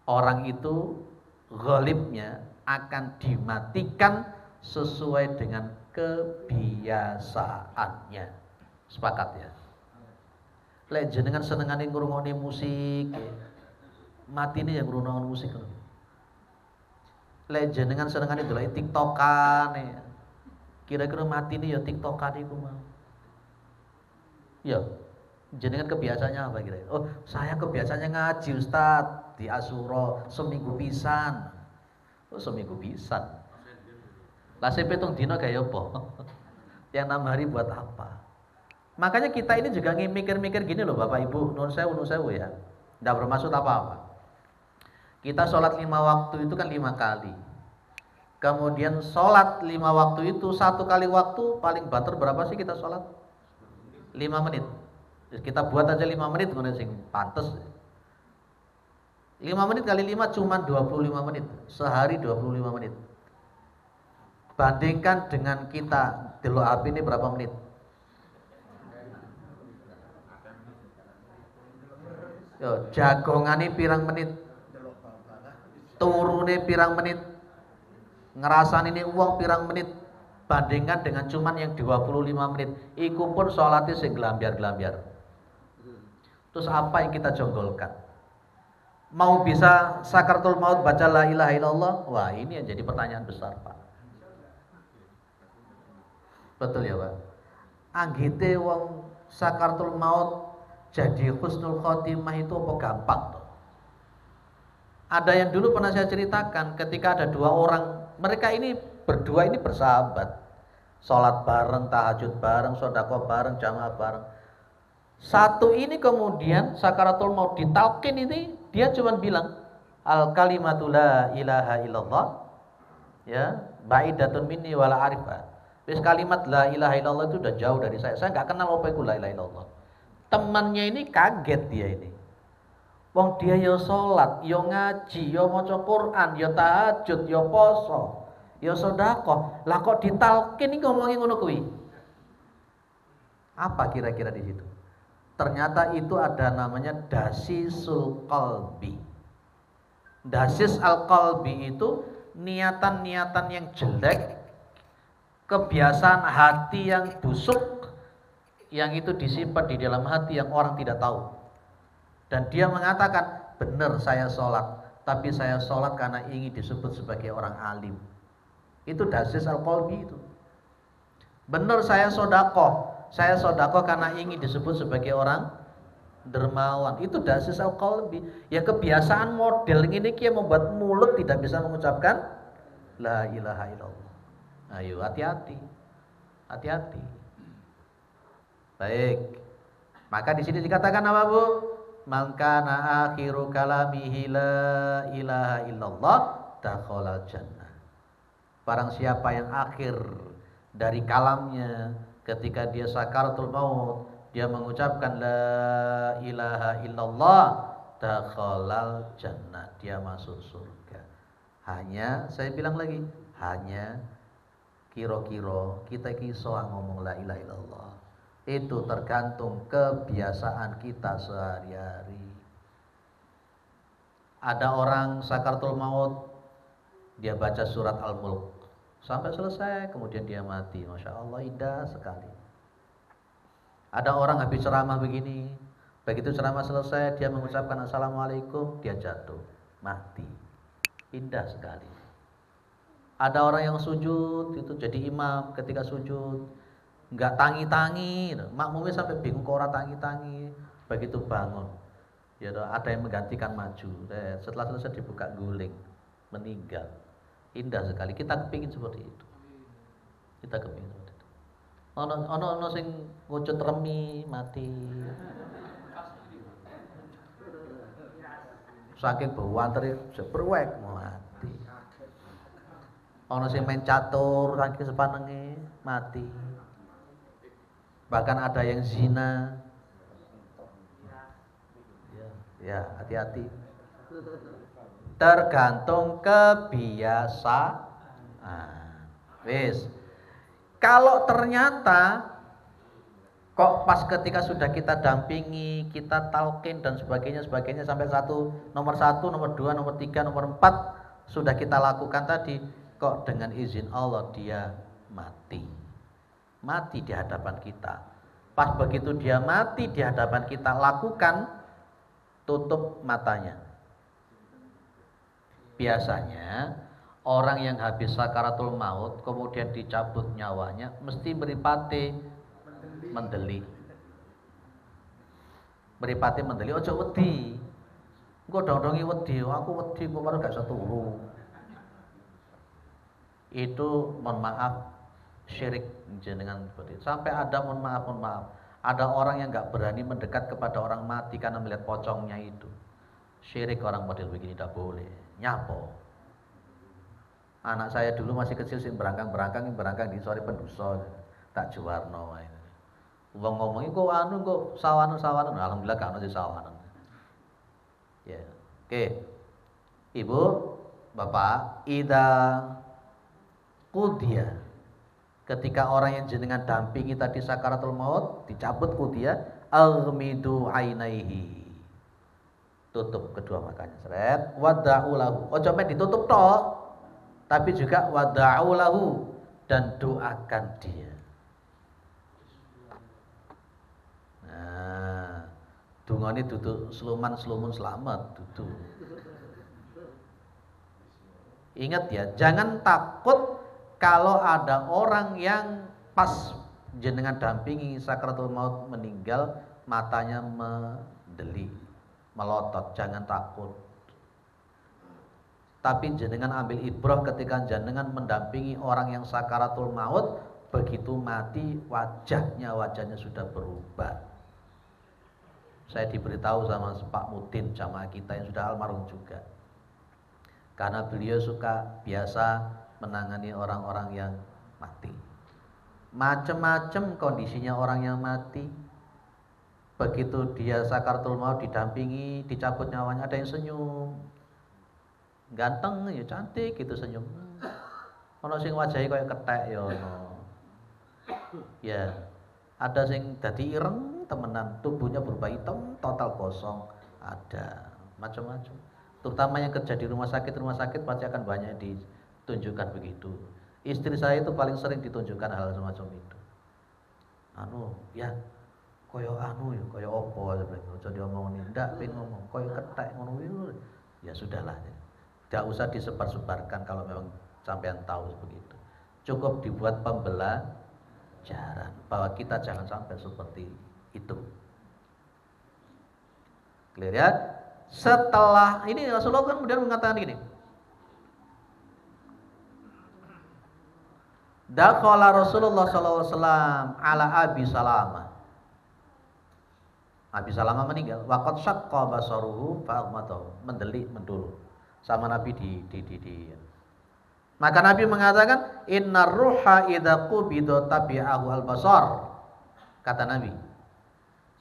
Speaker 1: Orang itu ghalibnya akan dimatikan sesuai dengan kebiasaannya. Sepakat ya? Lek jenengan senengane ngrungokne musik, matine ya ngrungokne musik. Lek jenengan senengane delok TikTokan, kira-kira matine ya TikTokan iku mau. Ya, jenengan kebiasaannya apa kira? Oh, saya kebiasaannya ngaji Ustaz, di Asuro seminggu pisan. Oh, seminggu pisan. Lah saya petung dino kayak apa? Yang 6 hari buat apa? Makanya kita ini juga mikir-mikir gini loh Bapak Ibu, nun sewu ya. Tidak bermaksud apa-apa. Kita sholat 5 waktu itu kan 5 kali. Kemudian sholat 5 waktu itu 1 kali waktu paling banter berapa sih kita sholat? 5 menit. Kita buat aja 5 menit kemudian sing pantes. 5 menit kali 5 cuma 25 menit. Sehari 25 menit. Bandingkan dengan kita delok HP ini berapa menit? Yo, jagongane pirang menit? Turune pirang menit? Ngerasani ini uang pirang menit? Bandingkan dengan cuman yang 25 menit. Iku pun sholatnya sing gelambiar-gelambiar. Terus apa yang kita jonggolkan? Mau bisa sakaratul maut baca la ilaha illallah? Wah, ini yang jadi pertanyaan besar, Pak. Betul ya, Pak? Anggite wong sakaratul maut jadi husnul khotimah itu apa gampang toh? Ada yang dulu pernah saya ceritakan ketika ada 2 orang, mereka ini berdua ini bersahabat. Sholat bareng, tahajud bareng, sedekah bareng, jamaah bareng. Satu ini kemudian sakaratul maut ditalkin ini dia cuma bilang al kalimatu la ilaha illallah ya baidatun minni wala arifah. Wis kalimat la ilaha illallah itu udah jauh dari saya. Saya enggak kenal apa itu la ilaha illallah. Temannya ini kaget dia ini. Wong dia yo salat, yo ngaji, yo maca Quran, yo tahajud, yo poso, yo sedekah. Lah kok ditalkin iki ngomongin ngono kuwi. Apa kira-kira di situ? Ternyata itu ada namanya dasisul qalbi. Dasis al-qalbi itu niatan-niatan yang jelek, kebiasaan hati yang busuk, yang itu disimpan di dalam hati yang orang tidak tahu. Dan dia mengatakan, benar saya sholat, tapi saya sholat karena ingin disebut sebagai orang alim. Itu dasis al-qalbi itu. Benar saya sodakoh karena ingin disebut sebagai orang dermawan. Itu dasis al-qalbi. Ya kebiasaan model ini yang membuat mulut tidak bisa mengucapkan la ilaha illallah. Ayo hati-hati. Hati-hati. Baik. Maka di sini dikatakan apa, Bu? Man kana akhiru kalamihi la ilaha illallah dakhalal jannah. Barang siapa yang akhir dari kalamnya ketika dia sakaratul maut, dia mengucapkan la ilaha illallah, dakhalal jannah, dia masuk surga. Hanya, saya bilang lagi, hanya kira-kira kita iso ngomong la ilaha illallah. Itu tergantung kebiasaan kita sehari-hari. Ada orang sakaratul maut, dia baca surat Al-Mulk sampai selesai, kemudian dia mati. Masya Allah, indah sekali. Ada orang habis ceramah begini, begitu ceramah selesai, dia mengucapkan assalamualaikum, dia jatuh, mati. Indah sekali. Ada orang yang sujud, itu jadi imam ketika sujud, nggak tangi-tangi, makmumnya sampai bingung kok orang tangi-tangi. Begitu bangun, ya ada yang menggantikan maju. Setelah selesai dibuka guling, meninggal. Indah sekali. Kita kepingin seperti itu. Kita kepingin seperti itu. Ono sing ngucut remi mati. Saking bawantere seberwek mati. Ono sing main catur saking sepanenge mati. Bahkan ada yang zina. Ya, hati-hati. Tergantung kebiasaan. Wis. Kalau ternyata kok pas ketika sudah kita dampingi, kita talqin dan sebagainya sampai nomor 1, nomor 2, nomor 3, nomor 4 sudah kita lakukan tadi, kok dengan izin Allah dia mati. Mati di hadapan kita. Pas begitu dia mati di hadapan kita, lakukan tutup matanya. Biasanya orang yang habis sakaratul maut kemudian dicabut nyawanya mesti mripate mendeli. Mripate mendeli, ojo wedi. Engko dong-dongi wedi, aku wedi kok baru gak iso turu. Itu mohon maaf syirik jenengan seperti itu. Sampai ada mohon maaf, ada orang yang gak berani mendekat kepada orang mati karena melihat pocongnya itu. Syirik orang model begini tidak boleh. Nyapo. Anak saya dulu masih kecil sih berangkang di sore penduso tak juwarno wae. Wong ngomongi kok anu kok sawanan. Alhamdulillah gak ono sing sawanan. Ya, Oke. Ibu, Bapak, idza qudiya, ketika orang yang jenengan dampingi tadi sakaratul maut dicabut qudiya, aghmidu ainaihi, tutup kedua matanya, seret, wada'u lahu, ojo men ditutup tok, tapi juga wada'u lahu, dan doakan dia. Nah, dungane dudu sluman selamat, dudu. Ingat ya, jangan takut kalau ada orang yang pas jenengan dampingi sakaratul maut meninggal matanya mendeli, melotot, jangan takut. Tapi jenengan ambil ibrah ketika jenengan mendampingi orang yang sakaratul maut, begitu mati wajahnya sudah berubah. Saya diberitahu sama Pak Mudin, jamaah kita yang sudah almarhum juga. Karena beliau suka biasa menangani orang-orang yang mati. Macam-macam kondisinya orang yang mati. Begitu dia sakaratul maut didampingi, dicabut nyawanya, ada yang senyum. Ganteng ya, cantik gitu senyum. Ono sing wajahe kaya kethek ya ono. Ya, ada sing dadi ireng temenan, tubuhnya berubah hitam, total kosong, ada macam-macam. Terutama yang kerja di rumah sakit pasti akan banyak ditunjukkan begitu. Istri saya itu paling sering ditunjukkan hal semacam itu. Ya, koyo koyo opo sebenarnya. Jadi omongin ndak pengen ngomong, koyo ketek ngono itu. Ya sudahlah. Tidak usah disebar-sebarkan kalau memang sampean tahu begitu. Cukup dibuat pembelajaran bahwa kita jangan sampai seperti itu. Clear ya? Setelah ini Rasulullah kan kemudian mengatakan gini. Dakhala Rasulullah sallallahu alaihi wasallam ala Abi Salamah. Abi Salamah meninggal. Waqad syaqqa basaruhu fa aghmatahu. Mendelik mendulu. Sama Nabi di. Maka Nabi mengatakan innar ruha idza qubida tabi'ahu al-basar. Kata Nabi,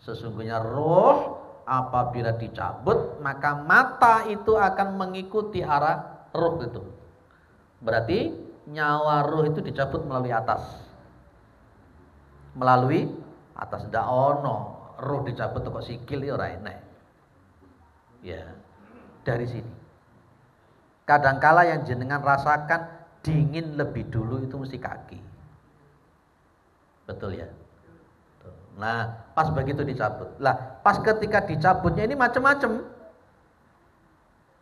Speaker 1: sesungguhnya roh apabila dicabut maka mata itu akan mengikuti arah roh itu. Berarti nyawa roh itu dicabut melalui atas. Melalui atas, ndak ono roh dicabut kok sikil ya ora enak. Ya, dari sini. Kadangkala yang jenengan rasakan dingin lebih dulu itu mesti kaki. Betul ya? Nah, pas begitu dicabut. Lah, pas ketika dicabutnya ini macam-macam.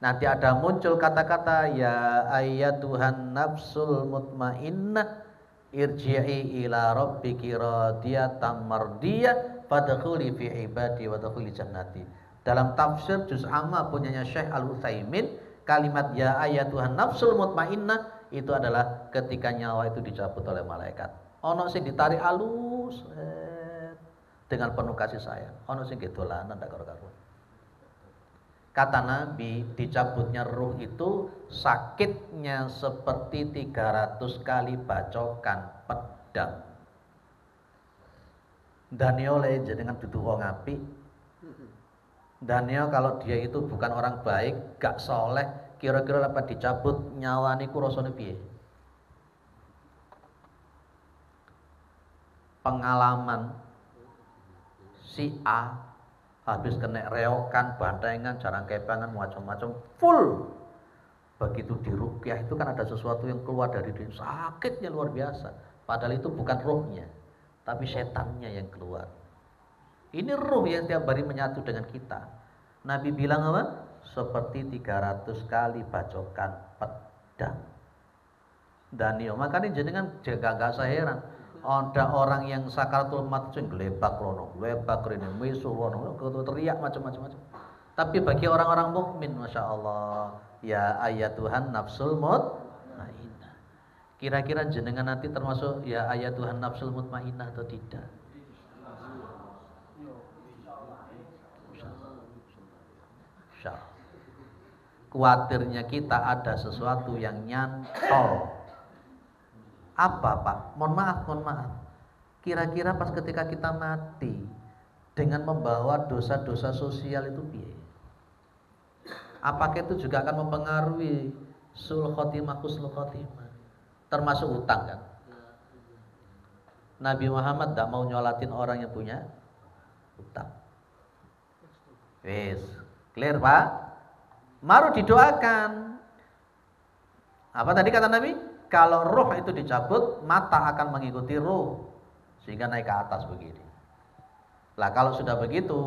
Speaker 1: Nanti ada muncul kata-kata ya ayyatuhan nafsul mutmainnah irji'i ila rabbiki radiyatan mardiyah fadkhuli fi ibadi wadkhuli jannati. Dalam tafsir juz amma punyanya Syekh Al-Utsaimin, kalimat ya ayyatuhan nafsul mutmainnah itu adalah ketika nyawa itu dicabut oleh malaikat. Ono sing ditarik alus dengan penuh kasih sayang. Ono sing gedolanan ndak karo-karo. Kata Nabi, dicabutnya ruh itu sakitnya seperti 300 kali bacokan pedang. Daniel jenengan dudu wong apik. Daniel kalau dia itu bukan orang baik, gak soleh, kira-kira dapat dicabut nyawa niku rasane piye? Pengalaman si A habis kena reokan, bantengan, jarang kepangan, macam-macam, full. Begitu diruqyah itu kan ada sesuatu yang keluar dari diri, sakitnya luar biasa. Padahal itu bukan rohnya, tapi setannya yang keluar. Ini ruh yang setiap hari menyatu dengan kita. Nabi bilang apa? Seperti 300 kali bacokan pedang. Daniel, makanya jenengan jaga gak seheran. Ada orang yang sakaratul maut sing glebak rono, glebak rene, misu rono, teriak macam-macam. Tapi bagi orang-orang mukmin, masya Allah, ya ayatuhan nafsul mutmainnah. Kira-kira jenengan nanti termasuk ya ayatuhan nafsul mutmainnah atau tidak? Kuatirnya kita ada sesuatu yang nyantol. Apa Pak? Mohon maaf. Kira-kira pas ketika kita mati dengan membawa dosa-dosa sosial itu piye?
Speaker 2: Apakah itu juga akan mempengaruhi sul khotimah, husnul khotimah? Termasuk hutang kan. Nabi Muhammad tidak mau nyolatin orang yang punya hutang. Wes, clear Pak? Maru didoakan. Apa tadi kata Nabi? Kalau roh itu dicabut, mata akan mengikuti roh sehingga naik ke atas begini. Lah kalau sudah begitu,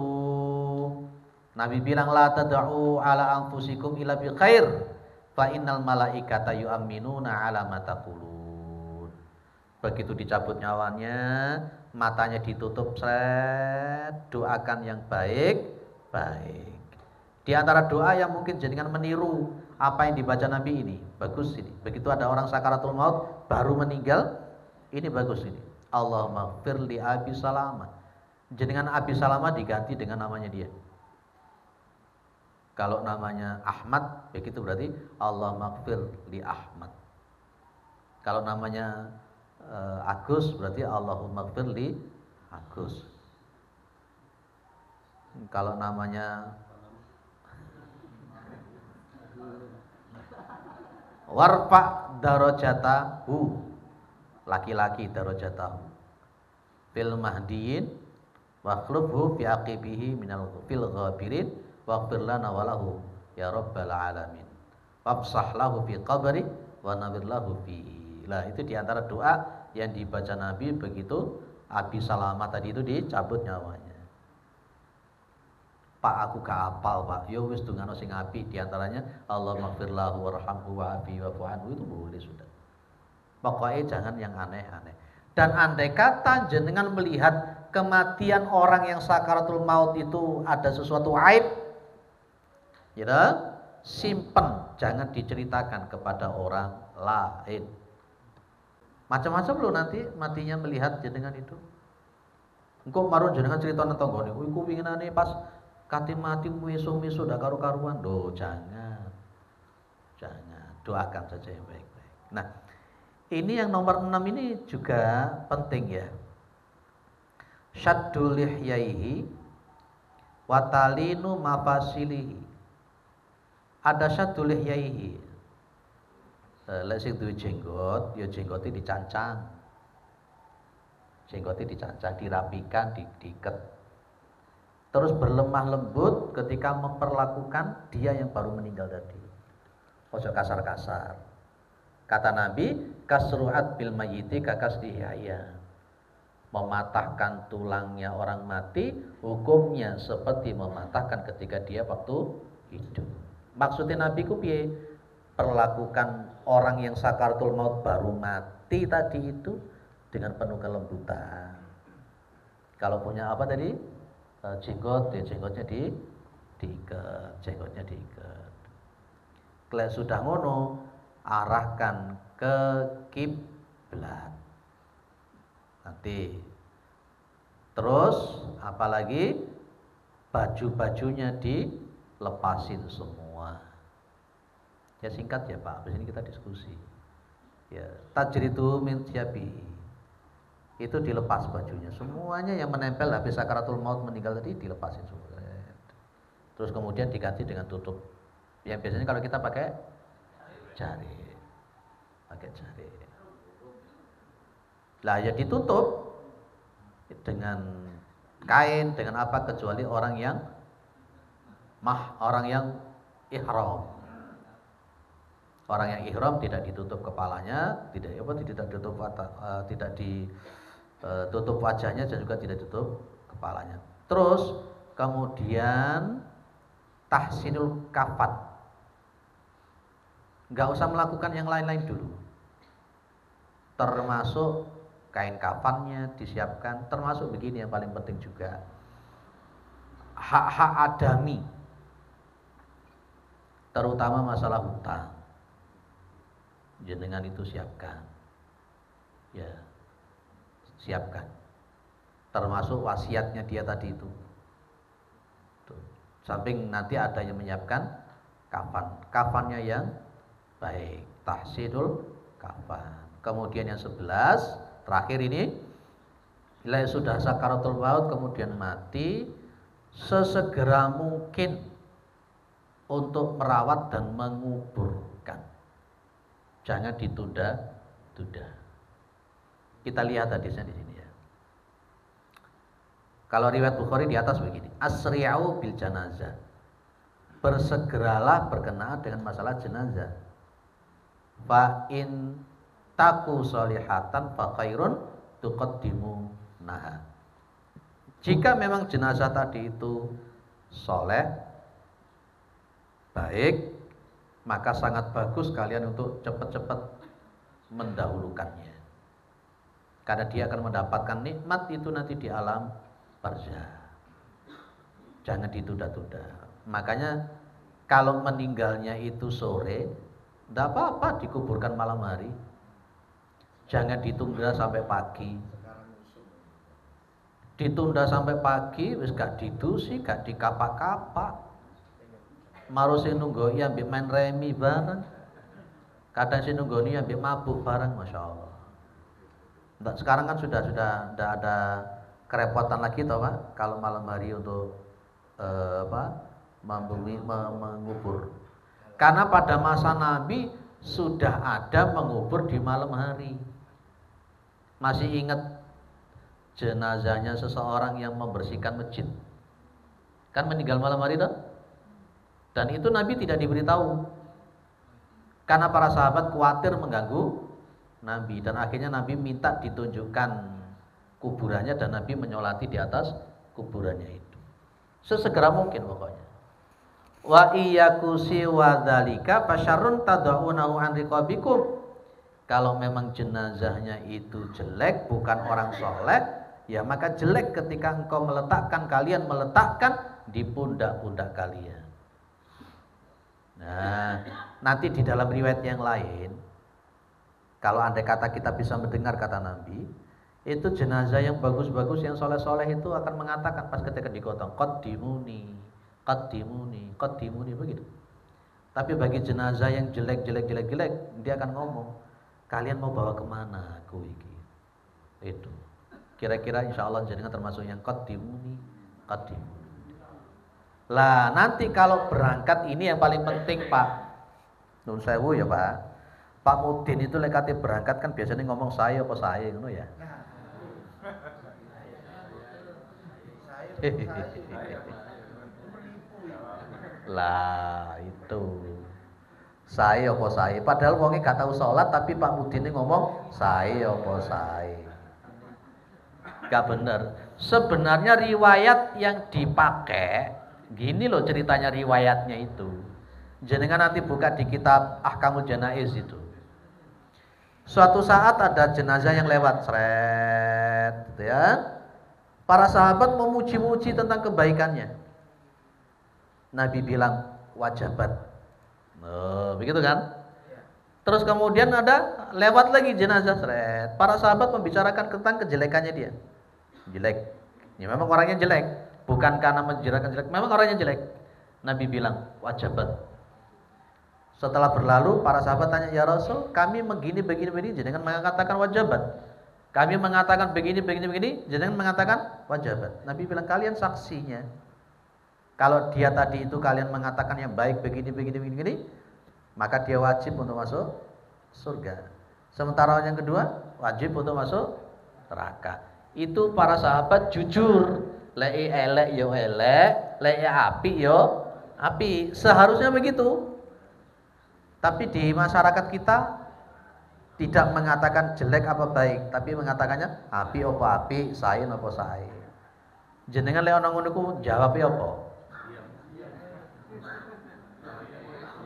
Speaker 2: Nabi bilang la tad'u ala anfusikum illa bi khair fa innal malaikata yu'minuna ala ma taqulun. Begitu dicabut nyawanya, matanya ditutup, seret, doakan yang baik-baik. Di antara doa yang mungkin jadikan meniru apa yang dibaca Nabi ini, bagus ini. Begitu ada orang sakaratul maut baru meninggal, ini bagus ini. Allahumma ighfir li Abi Salamah. Jenengan Abi Salamah diganti dengan namanya dia. Kalau namanya Ahmad, begitu berarti Allahumma ighfir li Ahmad. Kalau namanya Agus, berarti Allahumma ighfir li Agus. Kalau namanya warfa darajatahu, laki-laki darajatahu fil mahdiin wa khlufhu fi aqibihi minal fil ghabirin waghfir lana wa lahu ya rabbal alamin wabsah lahu fi qabri wa nawwir lahu fihi. Lah itu diantara doa yang dibaca Nabi begitu Abi Salamah tadi itu dicabut nyawanya. Pak aku gak apal Pak, ya wis dungano sing apik diantaranya Allahumma ighfir lahu warhamhu wa'afi wa'fu anhu, itu boleh sudah. Pokoknya jangan yang aneh-aneh. Dan andai kata jenengan melihat kematian orang yang sakaratul maut itu ada sesuatu aib, ya simpen, jangan diceritakan kepada orang lain. Macam-macam loh nanti matinya melihat jenengan itu. Engko marun jenengan cerita nang tanggane, iku winginane pas kate mati miso-miso dak karu-karuan. Loh, jangan. Jangan, doakan saja yang baik-baik. Nah, ini yang nomor 6 ini juga penting ya. Syaddul lihyaihi wa talinu mafasilihi. Ada syaddul lihyaihi. Lek sing duwe jenggot, ya jenggote dicancang. Jenggote dicancang, dirapikan, diiket. Terus berlemah lembut ketika memperlakukan dia yang baru meninggal tadi. Ojo kasar-kasar. Kata Nabi, kasru'at bil mayyiti kakasdihi hayya. Mematahkan tulangnya orang mati, hukumnya seperti mematahkan ketika dia waktu hidup. Maksudnya Nabi ku piye? Perlakukan orang yang sakaratul maut baru mati tadi itu dengan penuh kelembutan. Kalau punya apa tadi? Jenggot, ya jenggotnya diikat, jenggotnya diikat. Kalau sudah ngono, arahkan ke kiblat. Nanti terus apalagi baju-bajunya dilepasin semua. Ya singkat ya Pak, habis ini kita diskusi. Ya, tajridu min siyabi. Itu dilepas bajunya, semuanya yang menempel habis sakaratul maut meninggal tadi dilepasin semua. Terus kemudian diganti dengan tutup. Yang biasanya kalau kita pakai jari. Pakai jari. Lah ya ditutup dengan kain, dengan apa, kecuali orang yang ihram. Orang yang ihram tidak ditutup kepalanya, tidak ditutup wajahnya dan juga tidak ditutup kepalanya. Terus kemudian tahsinul kafan. Enggak usah melakukan yang lain-lain dulu. Termasuk kain kafannya disiapkan, termasuk begini yang paling penting juga. Hak-hak adami. Terutama masalah hutang. Jenengan itu siapkan. Ya. Siapkan. Termasuk wasiatnya dia tadi itu. Tuh. Samping nanti ada yang menyiapkan kafan. Kafannya yang baik. Tahsinul kafan. Kemudian yang 11, terakhir ini, bila sudah sakaratul maut kemudian mati, sesegera mungkin untuk merawat dan menguburkan. Jangan ditunda-tunda. Kita lihat hadisnya di sini ya. Kalau riwayat Bukhari di atas begini, asri'u bil janazah. Bersegeralah berkenaan dengan masalah jenazah. Fa in taku solihatan fa khairun tuqaddimunaha. Jika memang jenazah tadi itu soleh, baik, maka sangat bagus kalian untuk cepat-cepat mendahulukannya. Karena dia akan mendapatkan nikmat itu nanti di alam barzah. Jangan ditunda-tunda. Makanya kalau meninggalnya itu sore, tidak apa-apa dikuburkan malam hari. Jangan ditunda sampai pagi. Ditunda sampai pagi, wis gak didusi, gak dikapak-kapak. Maru sing nunggoni ambek main remi bareng. Kadang sing nunggoni ambek mabuk bareng, Masya Allah. Sekarang kan sudah tidak ada kerepotan lagi toh Pak, kalau malam hari untuk mengubur. Karena pada masa Nabi sudah ada mengubur di malam hari. Masih ingat jenazahnya seseorang yang membersihkan masjid, kan meninggal malam hari toh? Dan itu Nabi tidak diberitahu, karena para sahabat khawatir mengganggu Nabi, dan akhirnya Nabi minta ditunjukkan kuburannya dan Nabi menyolati di atas kuburannya itu sesegera mungkin pokoknya. Wa iyyakusi wa dzalika fasyarrun tad'unahu an riqabikum. Kalau memang jenazahnya itu jelek, bukan orang soleh, ya maka jelek ketika engkau kalian meletakkan di pundak-pundak kalian. Nah, nanti di dalam riwayat yang lain, kalau andai kata kita bisa mendengar kata Nabi, itu jenazah yang bagus-bagus, yang soleh-soleh itu akan mengatakan pas ketika digotong, qaddimuni, qaddimuni, qaddimuni, begitu. Tapi bagi jenazah yang jelek, dia akan ngomong, kalian mau bawa kemana aku ini? Itu. Kira-kira insya Allah jenengan termasuk yang qaddimuni, qaddimuni. Lah nanti kalau berangkat ini yang paling penting Pak. Nun sewu ya Pak. Pak Mudin itu lekati berangkat kan biasanya ngomong saya apa saya ngono ya. Lah itu saya apa saya, padahal wongnya gak tahu sholat tapi Pak Mudin ini ngomong saya apa saya. Gak bener. Sebenarnya riwayat yang dipakai gini loh ceritanya riwayatnya itu. Jenengan nanti buka di kitab Ahkamul Janaiz itu. Suatu saat ada jenazah yang lewat, seret, gitu ya. Para sahabat memuji-muji tentang kebaikannya. Nabi bilang wajabat. Begitu kan? Terus kemudian ada lewat lagi jenazah, seret. Para sahabat membicarakan tentang kejelekannya dia. Jelek. Ya memang orangnya jelek, bukan karena menjelekan jelek, memang orangnya jelek. Nabi bilang wajabat. Setelah berlalu, para sahabat tanya, ya Rasul, kami begini, jenengan mengatakan wajabat. Kami mengatakan begini, jenengan mengatakan wajabat. Nabi bilang, kalian saksinya. Kalau dia tadi itu kalian mengatakan yang baik begini, maka dia wajib untuk masuk surga. Sementara yang kedua, wajib untuk masuk neraka. Itu para sahabat jujur. Lei elek yo elek, lei api yo api. Seharusnya begitu. Tapi di masyarakat kita tidak mengatakan jelek apa baik, tapi mengatakannya api apa api, sain apa sain. Jenengan lek ana ngono ku jawabe apa?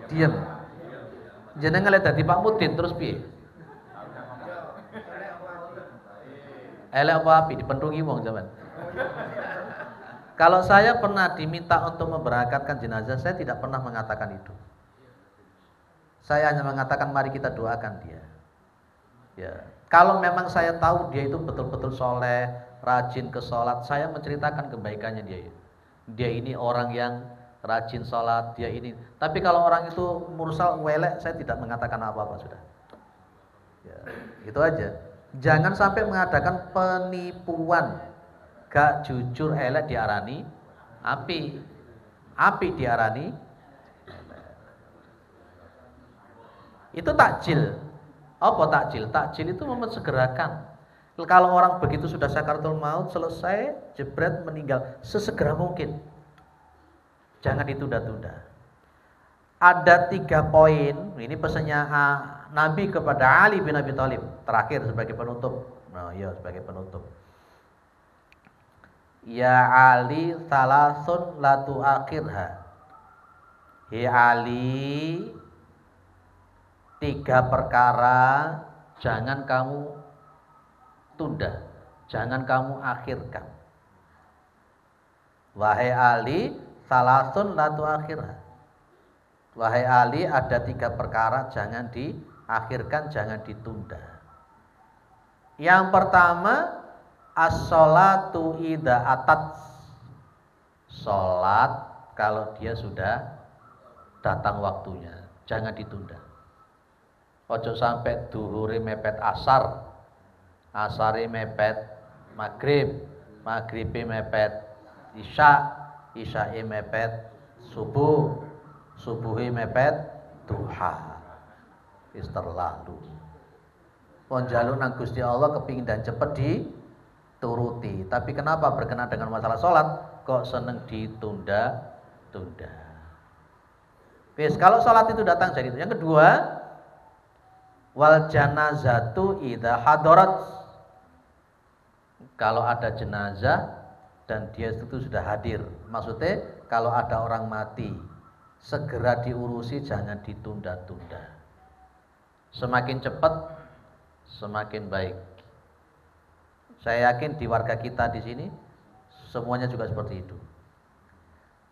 Speaker 2: Diam. Jenengan lek dadi Pak Mudin terus piye? Elek apa api dipentungi wong zaman. Kalau saya pernah diminta untuk memberangkatkan jenazah, saya tidak pernah mengatakan itu. Saya hanya mengatakan mari kita doakan dia. Ya, kalau memang saya tahu dia itu betul-betul soleh, rajin ke sholat, saya menceritakan kebaikannya dia. Dia ini orang yang rajin sholat, dia ini. Tapi kalau orang itu mursal, welek, saya tidak mengatakan apa-apa sudah. Ya, itu aja. Jangan sampai mengadakan penipuan. Gak jujur elek diarani api. Api diarani Itu takjil. Apa takjil? Takjil itu memsegerakan. Kalau orang begitu sudah sakaratul maut selesai, jebret meninggal sesegera mungkin. Jangan ditunda-tunda. Ada 3 poin. Ini pesannya Nabi kepada Ali bin Abi Thalib. Terakhir sebagai penutup. Nah, ya sebagai penutup. Ya Ali salasun la tu'akhirha. Hei Ali, 3 perkara jangan kamu tunda, jangan kamu akhirkan. Wahai Ali, salasun la tu'akhirha. Wahai Ali, ada 3 perkara jangan diakhirkan, jangan ditunda. Yang pertama, as-sholatu idza atat. Salat kalau dia sudah datang waktunya, jangan ditunda. Ojo sampai duhure mepet asar, asare mepet maghrib, maghribe mepet isya, isyae mepet subuh, subuhi mepet duha. Wis terlalu. Pon njaluk nang Gusti Allah kepingin dan cepet dituruti. Tapi kenapa berkenaan dengan masalah sholat kok seneng ditunda-tunda? Wis, kalau sholat itu datang jadi itu. Yang kedua, wal janazatu idza hadarat. Kalau ada jenazah dan dia itu sudah hadir, maksudnya kalau ada orang mati segera diurusi, jangan ditunda-tunda. Semakin cepat semakin baik. Saya yakin di warga kita di sini semuanya juga seperti itu.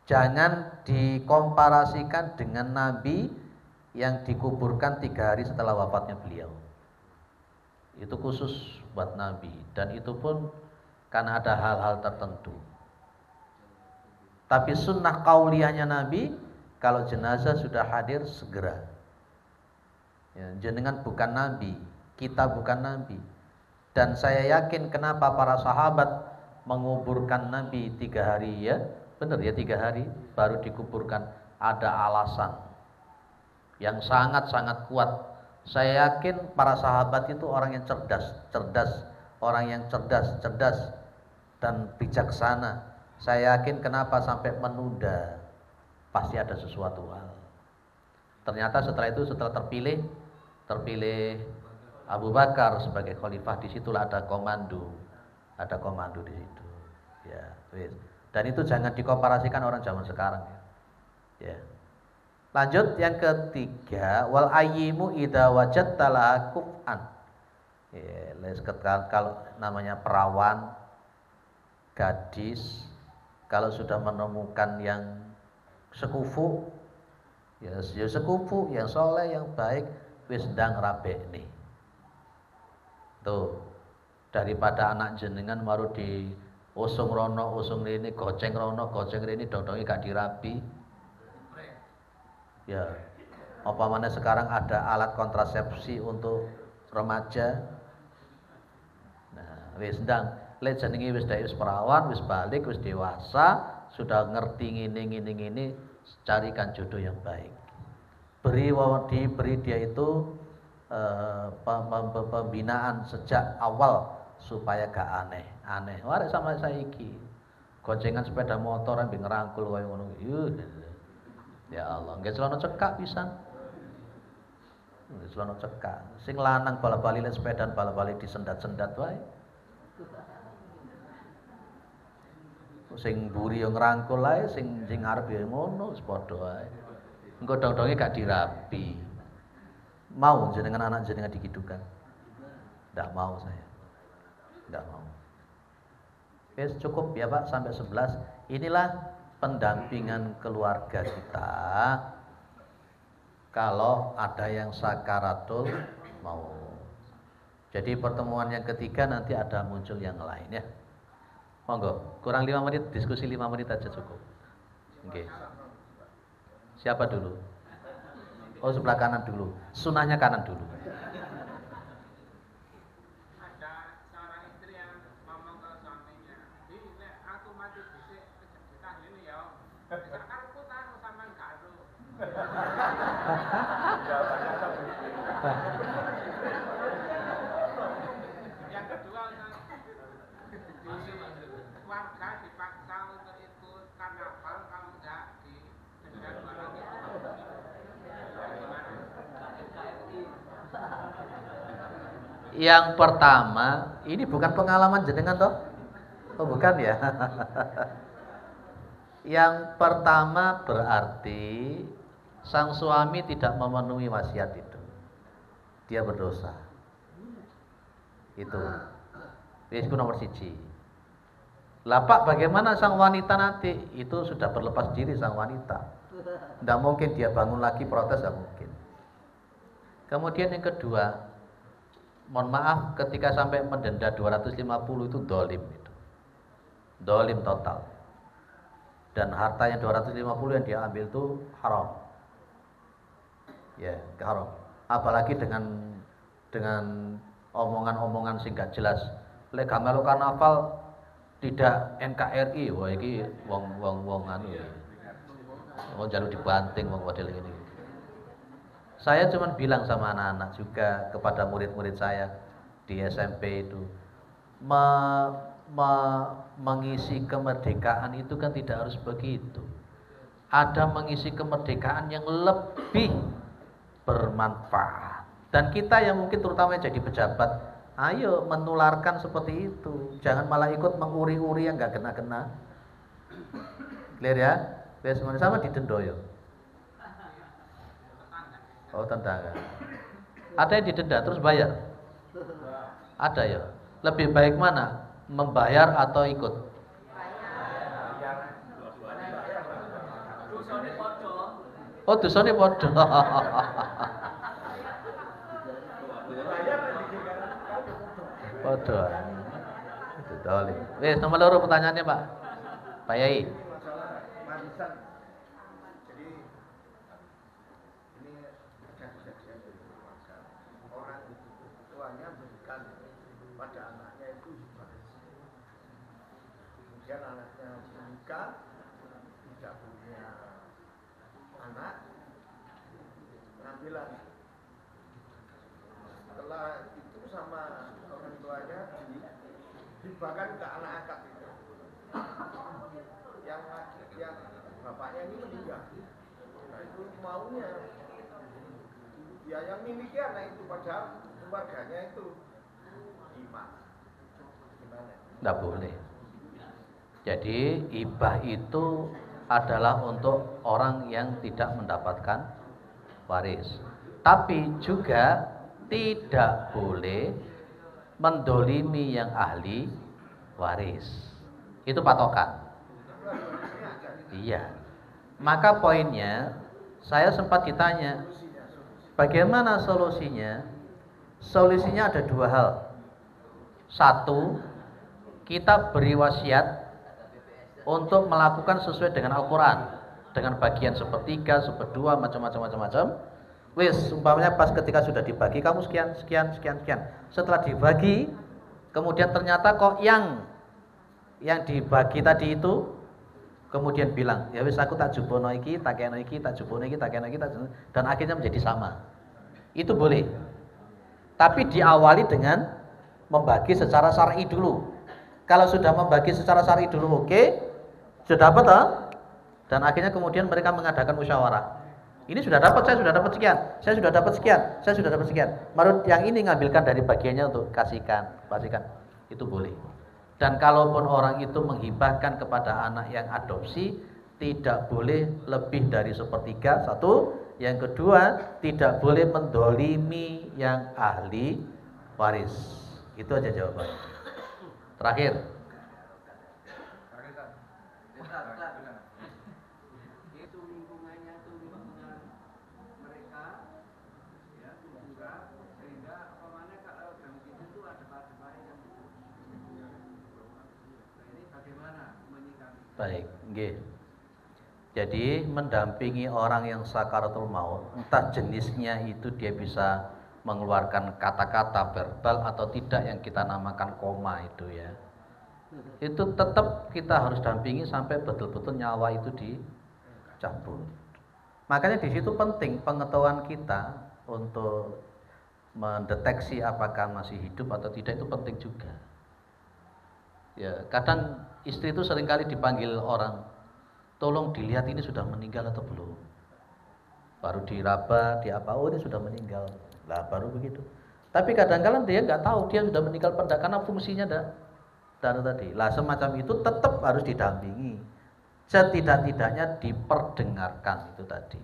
Speaker 2: Jangan dikomparasikan dengan Nabi yang dikuburkan 3 hari setelah wafatnya beliau. Itu khusus buat Nabi, dan itu pun karena ada hal-hal tertentu. Tapi sunnah qauliyahnya Nabi, kalau jenazah sudah hadir segera. Ya, jenengan bukan Nabi, kita bukan Nabi. Dan saya yakin kenapa para sahabat menguburkan Nabi 3 hari ya. Benar ya, 3 hari baru dikuburkan. Ada alasan yang sangat-sangat kuat. Saya yakin para sahabat itu orang yang cerdas, orang yang cerdas dan bijaksana. Saya yakin kenapa sampai menunda, pasti ada sesuatu hal. Ternyata setelah itu, setelah terpilih Abu Bakar sebagai khalifah, disitulah ada komando di situ. Ya, dan itu jangan dikomparasikan orang zaman sekarang. Ya. Lanjut yang ketiga, wal ayyimu idza wajadta laha kuf'an. Ya, kalau namanya perawan, gadis, kalau sudah menemukan yang sekufu, ya sekufu, yang soleh, yang baik, wis ndang rabekne. Tuh, daripada anak jenengan baru di usung rono, usung rene, goceng rono, goceng rene, dodonge gak dirabi. Ya, apa mana sekarang ada alat kontrasepsi untuk remaja. Nah, wis ndang lek jenenge wis dadi perawan, wis balik, wis dewasa, sudah ngerti ngene, carikan jodoh yang baik. Beri dia itu pembinaan sejak awal supaya gak aneh. Warek sama saiki. Goncengan sepeda motor ambek ngerangkul koyo ngono. Ya Allah, nggih celana cekak pisan. Nggih celana cekak. Sing lanang bala-bali lek sepedaan bala-bali disendat-sendat wae. Sing mburi yo ngrangkul ae, sing arep yo ngono, wis padha wae. Engko dong-donge gak dirabi. Mau jenengan anak jenengan dikidukan? Enggak mau saya. Enggak mau. Oke, cukup ya Pak sampai 11. Inilah pendampingan keluarga kita kalau ada yang sakaratul maut. Jadi pertemuan yang ketiga nanti ada muncul yang lain ya. Monggo, kurang 5 menit, diskusi 5 menit aja cukup. Oke. Siapa dulu? Oh, sebelah kanan dulu. Sunahnya kanan dulu.
Speaker 3: Ada seorang istri yang ngomong ke suaminya, "Di, nek aku mati dhisik kejepitan ini ya. Misalkan aku tahu sampean gak ero." Jawabannya Yang kedua, warga dipaksa untuk ikut karnaval, kalau enggak didenda 200 itu.
Speaker 2: Yang pertama, ini bukan pengalaman jenengan toh? Oh bukan ya. Yang pertama berarti sang suami tidak memenuhi wasiat itu. Dia berdosa. Itu nomor 1. Lah Pak, bagaimana sang wanita nanti? Itu sudah berlepas diri sang wanita. Tidak mungkin dia bangun lagi protes, tidak mungkin. Kemudian yang kedua, mohon maaf, ketika sampai mendenda 250 itu dolim itu. Dolim total. Dan harta yang 250 yang dia ambil itu haram. Ya, haram. Apalagi dengan omongan-omongan sing gak jelas. Lek melu karnaval tidak NKRI, wah iki wong anu. Wong jalur dibanting wong model ini. Saya cuma bilang sama anak-anak juga kepada murid-murid saya di SMP itu, mengisi kemerdekaan itu kan tidak harus begitu. Ada mengisi kemerdekaan yang lebih bermanfaat. Dan kita yang mungkin terutama jadi pejabat, ayo menularkan seperti itu. Jangan malah ikut menguri-uri yang gak kena-kena. Clear ya? Biasanya sama di Dendoyo. Oh tetangga. Ada yang didenda terus bayar? Ada ya. Lebih baik mana? Membayar atau ikut? Oh dosane podo. Podo. Itu dolim. Wes nomor 2 pertanyaannya Pak. Pak Yai.
Speaker 4: Tidak punya anak, pengambilan. Setelah itu sama orang tuanya dibahkan ke anak angkat itu. Yang bapaknya ini meninggal. Nah itu maunya ya yang miliki anak itu, padahal keluarganya itu iman. Gimana?
Speaker 2: Tidak boleh. Jadi hibah itu adalah untuk orang yang tidak mendapatkan waris. Tapi juga tidak boleh mendolimi yang ahli waris. Itu patokan. Iya. Maka poinnya, saya sempat ditanya, bagaimana solusinya? Solusinya ada 2 hal. 1, kita beri wasiat untuk melakukan sesuai dengan Al-Quran, dengan bagian 1/3, 1/2, macam-macam. Wis, umpamanya pas ketika sudah dibagi, kamu sekian. Setelah dibagi, kemudian ternyata kok yang dibagi tadi itu, kemudian bilang, ya wis aku tak jubono iki, tak keno iki, tak jubono iki, tak keno iki, dan akhirnya menjadi sama. Itu boleh. Tapi diawali dengan membagi secara syar'i dulu. Kalau sudah membagi secara syar'i dulu, oke. Sudah dapat dan akhirnya kemudian mereka mengadakan musyawarah. Ini sudah dapat, saya sudah dapat sekian, saya sudah dapat sekian, saya sudah dapat sekian. Baru yang ini ngambilkan dari bagiannya untuk kasihkan. Itu boleh. Dan kalaupun orang itu menghibahkan kepada anak yang adopsi, tidak boleh lebih dari 1/3. 1. Yang kedua, tidak boleh mendolimi yang ahli waris. Itu aja jawabannya. Terakhir. Baik, nggih. Jadi mendampingi orang yang sakaratul maut, entah jenisnya itu dia bisa mengeluarkan kata-kata verbal atau tidak yang kita namakan koma itu ya. Itu tetap kita harus dampingi sampai betul-betul nyawa itu dicabut. Makanya di situ penting pengetahuan kita untuk mendeteksi apakah masih hidup atau tidak itu penting juga. Ya, kadang istri itu seringkali dipanggil orang, tolong dilihat ini sudah meninggal atau belum. Baru diraba, oh ini sudah meninggal. Lah baru begitu. Tapi kadang-kadang dia nggak tahu dia sudah meninggal pada karena fungsinya dan tadi. Lah semacam itu tetap harus didampingi. Setidak-tidaknya diperdengarkan itu tadi.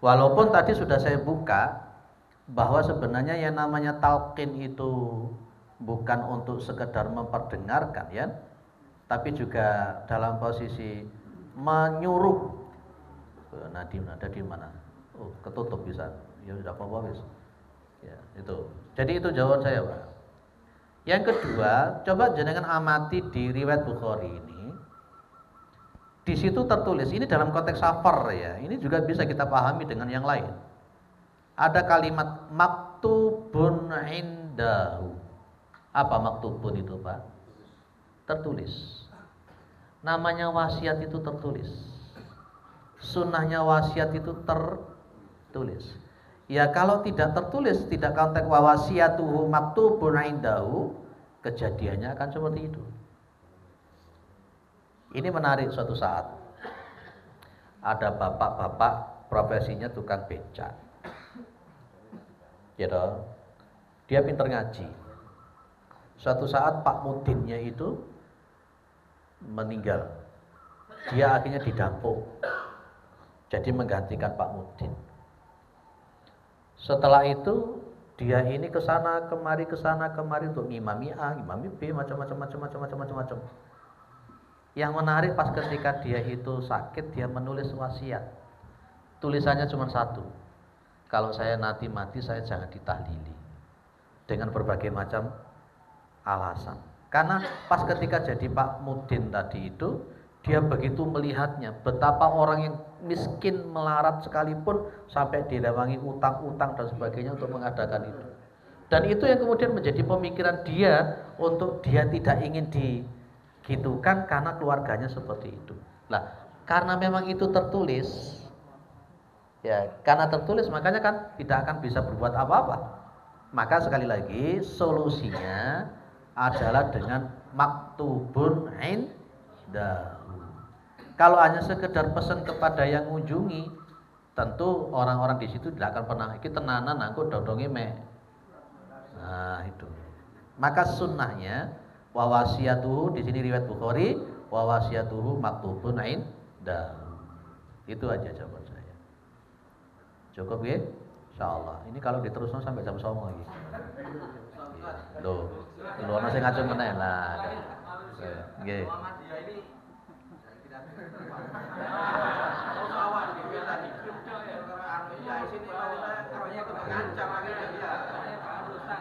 Speaker 2: Walaupun tadi sudah saya buka bahwa sebenarnya yang namanya talqin itu bukan untuk sekedar memperdengarkan ya, tapi juga dalam posisi menyuruh. Nadim ada di mana? Oh, ketutup bisa. Ya sudah apa-apa wis. Ya, itu. Jadi itu jawaban saya, Pak. Yang kedua, coba jenengan amati di riwayat Bukhari ini. Di situ tertulis, ini dalam konteks safar ya. Ini juga bisa kita pahami dengan yang lain. Ada kalimat maktubun indahu. Apa maktubun itu, Pak? Tertulis. Namanya wasiat itu tertulis. Sunnahnya wasiat itu tertulis. Ya kalau tidak tertulis, tidak konteks wasiatuhu maktubun indahu, kejadiannya akan seperti itu. Ini menarik suatu saat. Ada bapak-bapak profesinya tukang becak. Gitu. Dia pinter ngaji. Suatu saat Pak Mudinnya itu meninggal. Dia akhirnya didapuk. Jadi menggantikan Pak Mudin. Setelah itu dia ini kesana kemari untuk ngimami A, ngimami B, macam-macam. Yang menarik pas ketika dia itu sakit, dia menulis wasiat. Tulisannya cuma satu. Kalau saya nanti mati, saya jangan ditahlili. Dengan berbagai macam alasan. Karena pas ketika jadi Pak Mudin tadi itu, dia begitu melihatnya betapa orang yang miskin melarat sekalipun sampai direwangi utang-utang dan sebagainya untuk mengadakan itu. Dan itu yang kemudian menjadi pemikiran dia untuk dia tidak ingin digitukan karena keluarganya seperti itu. Nah, karena memang itu tertulis, ya karena tertulis makanya kan tidak akan bisa berbuat apa-apa. Maka sekali lagi solusinya adalah dengan maktubun indahu. Kalau hanya sekedar pesan kepada yang mengunjungi, tentu orang-orang di situ tidak akan pernah iki tenanan aku dodonge me. Nah, itu. Maka sunnahnya wa wasiatuhu di sini riwayat Bukhari wa wasiatuhu maktubun indahu. Itu aja jawaban saya. Cukup ya? Insyaallah. Ini kalau diteruskan sampai jam 09.00 lagi. Loh, ana sing ngajeng meneh lah. Nggih.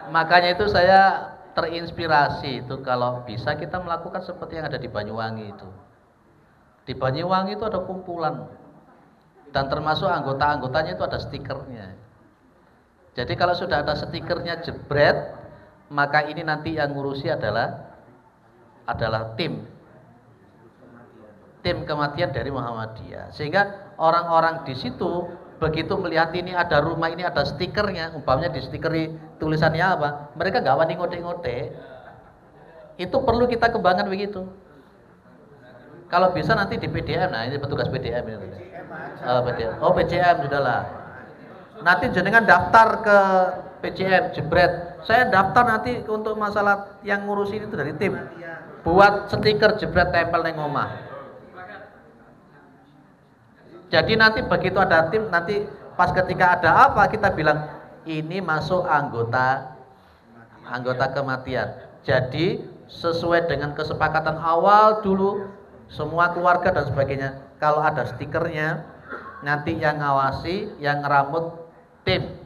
Speaker 2: Makanya itu saya terinspirasi itu kalau bisa kita melakukan seperti yang ada di Banyuwangi itu. Di Banyuwangi itu ada kumpulan dan termasuk anggota-anggotanya itu ada stikernya. Jadi kalau sudah ada stikernya jebret, maka ini nanti yang ngurusi adalah tim kematian dari Muhammadiyah. Sehingga orang-orang di situ begitu melihat ini ada rumah ini ada stikernya, umpamanya di stikeri tulisannya apa, mereka nggak wani ngotek-ngotek. Itu perlu kita kembangkan begitu. Kalau bisa nanti di PDM, nah ini petugas PDM ini. PCM sudahlah. Nanti jenengan daftar ke PCM jebret. Saya daftar nanti untuk masalah yang ngurusin itu dari tim. Buat stiker jebret tempel neng omah. Jadi nanti begitu ada tim, nanti pas ketika ada apa kita bilang ini masuk anggota kematian. Jadi sesuai dengan kesepakatan awal dulu semua keluarga dan sebagainya. Kalau ada stikernya, nanti yang ngawasi, yang ngeramut tim.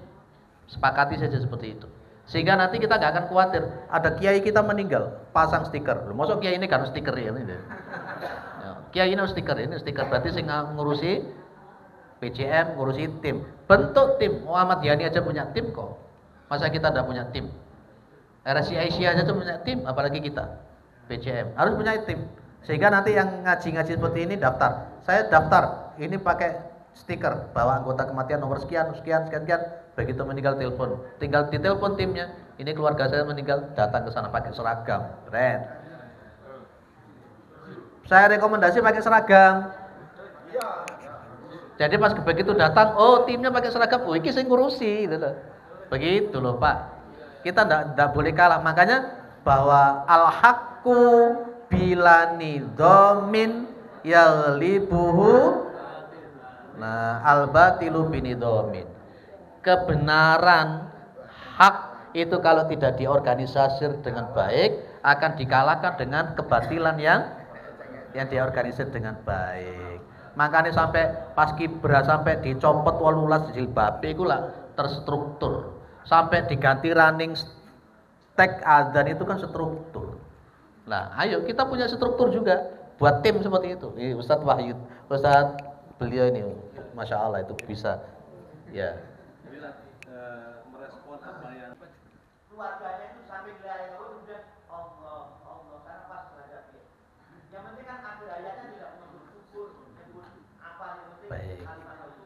Speaker 2: Sepakati saja seperti itu. Sehingga nanti kita nggak akan khawatir ada kiai kita meninggal, pasang stiker. Loh, masuk kiai ini kan stiker ya ini. Kiai ini stiker, berarti sing ngurusi PCM, ngurusi tim. Bentuk tim, Muhammad Yani aja punya tim kok. Masa kita tidak punya tim? RSI Aisyah aja punya tim, apalagi kita PCM harus punya tim. Sehingga nanti yang ngaji-ngaji seperti ini daftar. Saya daftar, ini pakai stiker bahwa anggota kematian nomor sekian, sekian, sekian, sekian. Begitu meninggal telepon, tinggal ditelepon timnya. Ini keluarga saya meninggal, datang ke sana pakai seragam, keren. Saya rekomendasi pakai seragam. Jadi pas begitu datang, oh timnya pakai seragam, oh ini saya ngurusi, gitu loh. Begitu loh Pak. Kita ndak boleh kalah. Makanya bahwa al-haqqu bila nidhamin yaghlibuhu, nah al-batilu binidhamin. Kebenaran hak itu kalau tidak diorganisasi dengan baik akan dikalahkan dengan kebatilan yang diorganisir dengan baik. Makanya sampai pas kibra sampai dicopot 18 jilbab iku lah terstruktur. Sampai diganti running tag adzan itu kan struktur. Nah, ayo kita punya struktur juga buat tim seperti itu. Ini Ustadz Wahyu, Ustadz beliau ini Masya Allah itu bisa ya.
Speaker 5: Merespon apa yang
Speaker 2: Keluarganya itu sampai gelar udah Allah karena pas berada dia. Yang penting kan ada ayatnya tidak menyebut apa yang penting kalimat itu.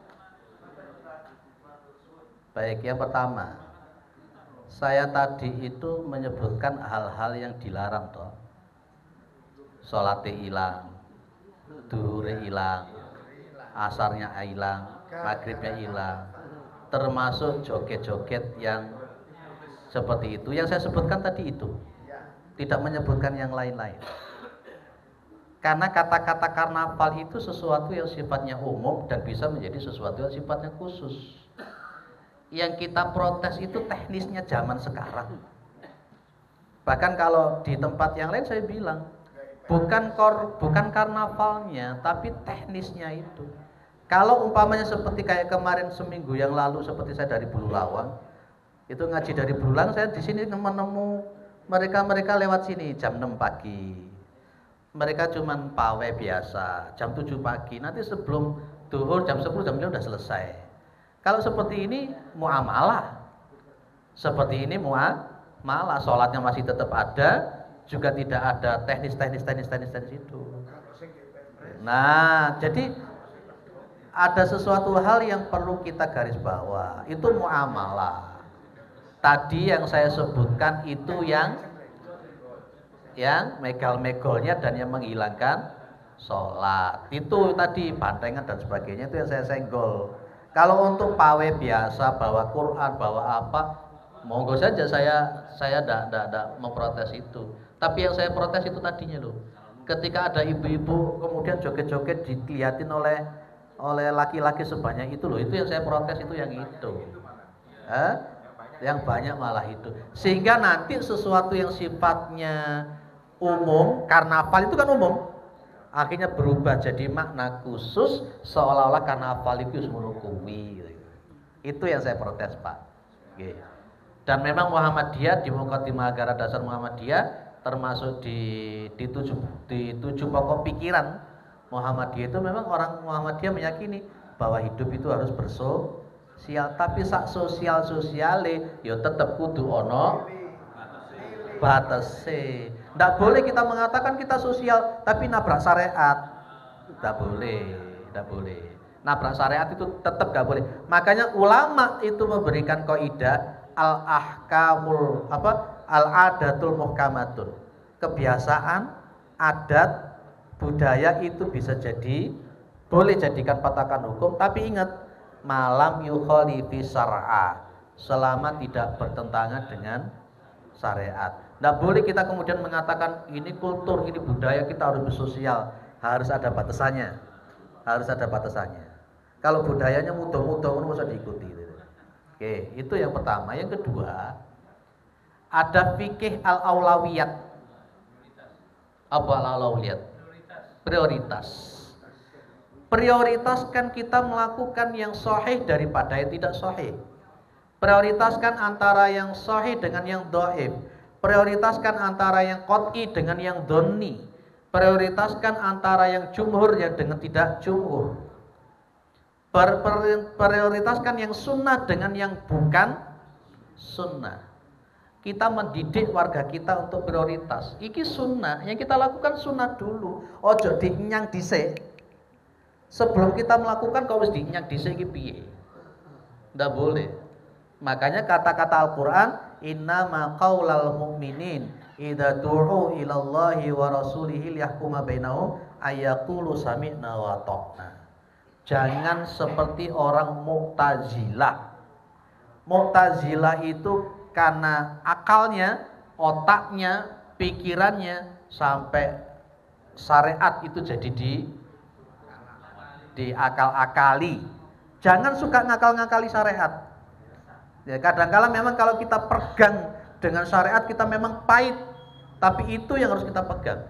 Speaker 2: Baik, yang pertama, saya tadi itu menyebutkan hal-hal yang dilarang toh. Salatnya hilang, duhurnya hilang, asarnya hilang, maghribnya hilang, termasuk joget-joget yang seperti itu. Yang saya sebutkan tadi itu, tidak menyebutkan yang lain-lain. Karena kata-kata karnaval itu sesuatu yang sifatnya umum dan bisa menjadi sesuatu yang sifatnya khusus. Yang kita protes itu teknisnya zaman sekarang. Bahkan kalau di tempat yang lain saya bilang, bukan karnavalnya, tapi teknisnya itu. Kalau umpamanya seperti kayak kemarin seminggu yang lalu seperti saya dari Bululawang, itu ngaji dari Bulang, saya di sini menemu mereka lewat sini jam 6 pagi. Mereka cuman pawai biasa, jam 7 pagi. Nanti sebelum duhur jam 10 jam 9 udah selesai. Kalau seperti ini muamalah. Seperti ini muamalah, sholatnya masih tetap ada, juga tidak ada teknis itu. Nah, jadi ada sesuatu hal yang perlu kita garis bawah, itu muamalah. Tadi yang saya sebutkan itu yang megal-megalnya dan yang menghilangkan sholat. Itu tadi bantengan dan sebagainya itu yang saya senggol. Kalau untuk pawai biasa, bawa Quran, bawa apa, monggo saja saya tidak memprotes itu. Tapi yang saya protes itu tadinya loh. Ketika ada ibu-ibu kemudian joget-joget dilihatin oleh laki-laki sebanyak itu loh. Itu yang saya protes itu yang itu. Yang banyak malah itu. Sehingga nanti sesuatu yang sifatnya umum, karnaval itu kan umum, akhirnya berubah jadi makna khusus seolah-olah karnaval itu semono kuwi. Itu yang saya protes, Pak. Oke. Dan memang Muhammadiyah di Muqaddimah Agara Dasar Muhammadiyah termasuk di tujuh pokok pikiran Muhammadiyah itu memang orang Muhammadiyah meyakini bahwa hidup itu harus bersosial, tapi sak sosiale ya tetep kudu ono batase. Ndak boleh kita mengatakan kita sosial tapi nabrak syariat. Ndak boleh. Nabrak syariat itu tetap nggak boleh. Makanya ulama itu memberikan kaidah al-ahkamul al-adatul muhkamatun. Kebiasaan, adat, budaya itu bisa jadi boleh jadikan patokan hukum, tapi ingat malam yukhalifi syar'a, selama tidak bertentangan dengan syariat. Nggak boleh kita kemudian mengatakan ini kultur, ini budaya, kita harus bersosial. Harus ada batasannya. Kalau budayanya mudah-mudah itu bisa diikuti. Oke, itu yang pertama. Yang kedua, ada fikih al-aulawiyat. Apa al-aulawiyat? Prioritas. Prioritaskan kita melakukan yang sahih daripada yang tidak sahih. Prioritaskan antara yang sahih dengan yang dhaif. Prioritaskan antara yang qat'i dengan yang dhonni. Prioritaskan antara yang jumhur yang dengan tidak jumhur. Prioritaskan yang sunnah dengan yang bukan sunnah. Kita mendidik warga kita untuk prioritas. Iki sunnah, yang kita lakukan sunnah dulu. Ojo dinyang dhisik. Sebelum kita melakukan kau mesti dinyak dhisik iki piye? Ndak boleh. Makanya kata-kata Al-Qur'an, innama qaulal mu'minin idza du'u ilallahi wa rasulihi liyahkuma bainahum ayaqulu sami'na wa ata'na. Jangan seperti orang Mu'tazilah. Mu'tazilah itu karena akalnya, otaknya, pikirannya sampai syariat itu jadi diakal-akali. Jangan suka ngakal-ngakali syariat. Ya, kadang-kala memang kalau kita pegang dengan syariat kita memang pahit, tapi itu yang harus kita pegang.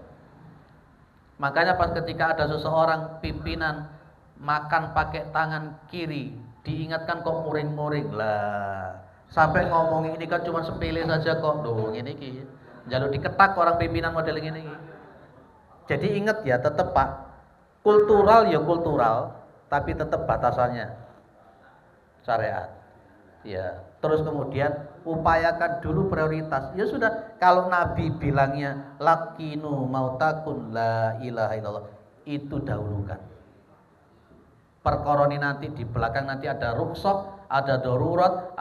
Speaker 2: Makanya pas ketika ada seseorang pimpinan makan pakai tangan kiri, diingatkan kok muring-muring lah. Sampai ngomong ini kan cuma sepele saja kok, loh ini ki. Jalur diketak orang pimpinan model ini. Jadi ingat ya, tetap Pak. Kultural ya kultural, tapi tetap batasannya syariat. Ya, terus kemudian upayakan dulu prioritas. Ya sudah, kalau Nabi bilangnya lakinu mautakun la ilaha illallah, itu dahulukan. Perkoroni nanti di belakang nanti ada rukhsah, ada darurat,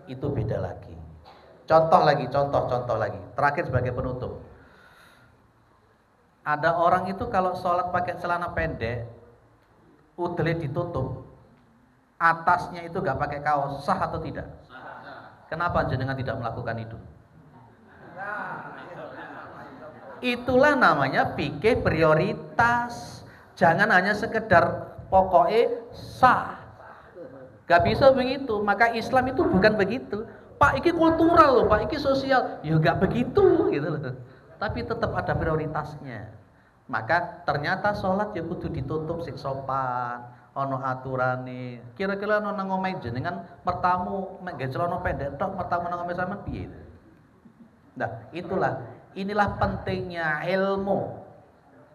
Speaker 2: itu beda lagi. Contoh lagi. Terakhir sebagai penutup. Ada orang itu kalau sholat pakai celana pendek, udele ditutup, atasnya itu gak pakai kaos, sah atau tidak? Kenapa jenengan tidak melakukan itu? Itulah namanya fikih prioritas. Jangan hanya sekedar pokoknya sah. Gak bisa begitu. Maka Islam itu bukan begitu. Pak, ini kultural loh, Pak, ini sosial. Ya gak begitu gitu loh. Tapi tetap ada prioritasnya. Maka ternyata sholat ya kudu ditutup sing sopan, ono aturane. Kira-kira ono nang omahe jenengan mertamu nggae celana pendek tok, mertamu nang omahe sampean piye? Nah, inilah pentingnya ilmu.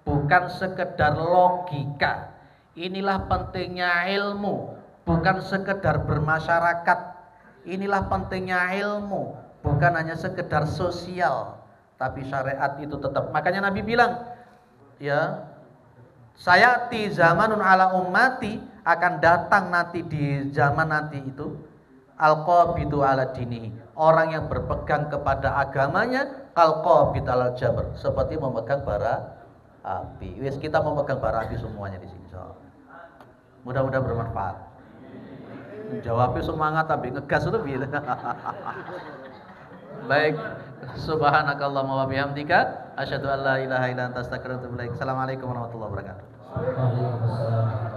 Speaker 2: Bukan sekedar logika. Inilah pentingnya ilmu, bukan sekedar bermasyarakat. Inilah pentingnya ilmu, bukan hanya sekedar sosial. Tapi syariat itu tetap. Makanya Nabi bilang, ya, sayati zamanun ala ummati, akan datang nanti di zaman nanti itu al-qabidu ala dinihi, orang yang berpegang kepada agamanya al-qabid ala jabr, seperti memegang bara api. Wis kita memegang bara api semuanya di sini. Mudah-mudahan bermanfaat. Jawabnya semangat tapi ngegas itu biar. Baik, subhanakallahumma wa bihamdika asyhadu an la ilaha illa anta astaghfiruka wa atubu ilaik. Assalamualaikum warahmatullahi wabarakatuh.
Speaker 5: Waalaikumsalam.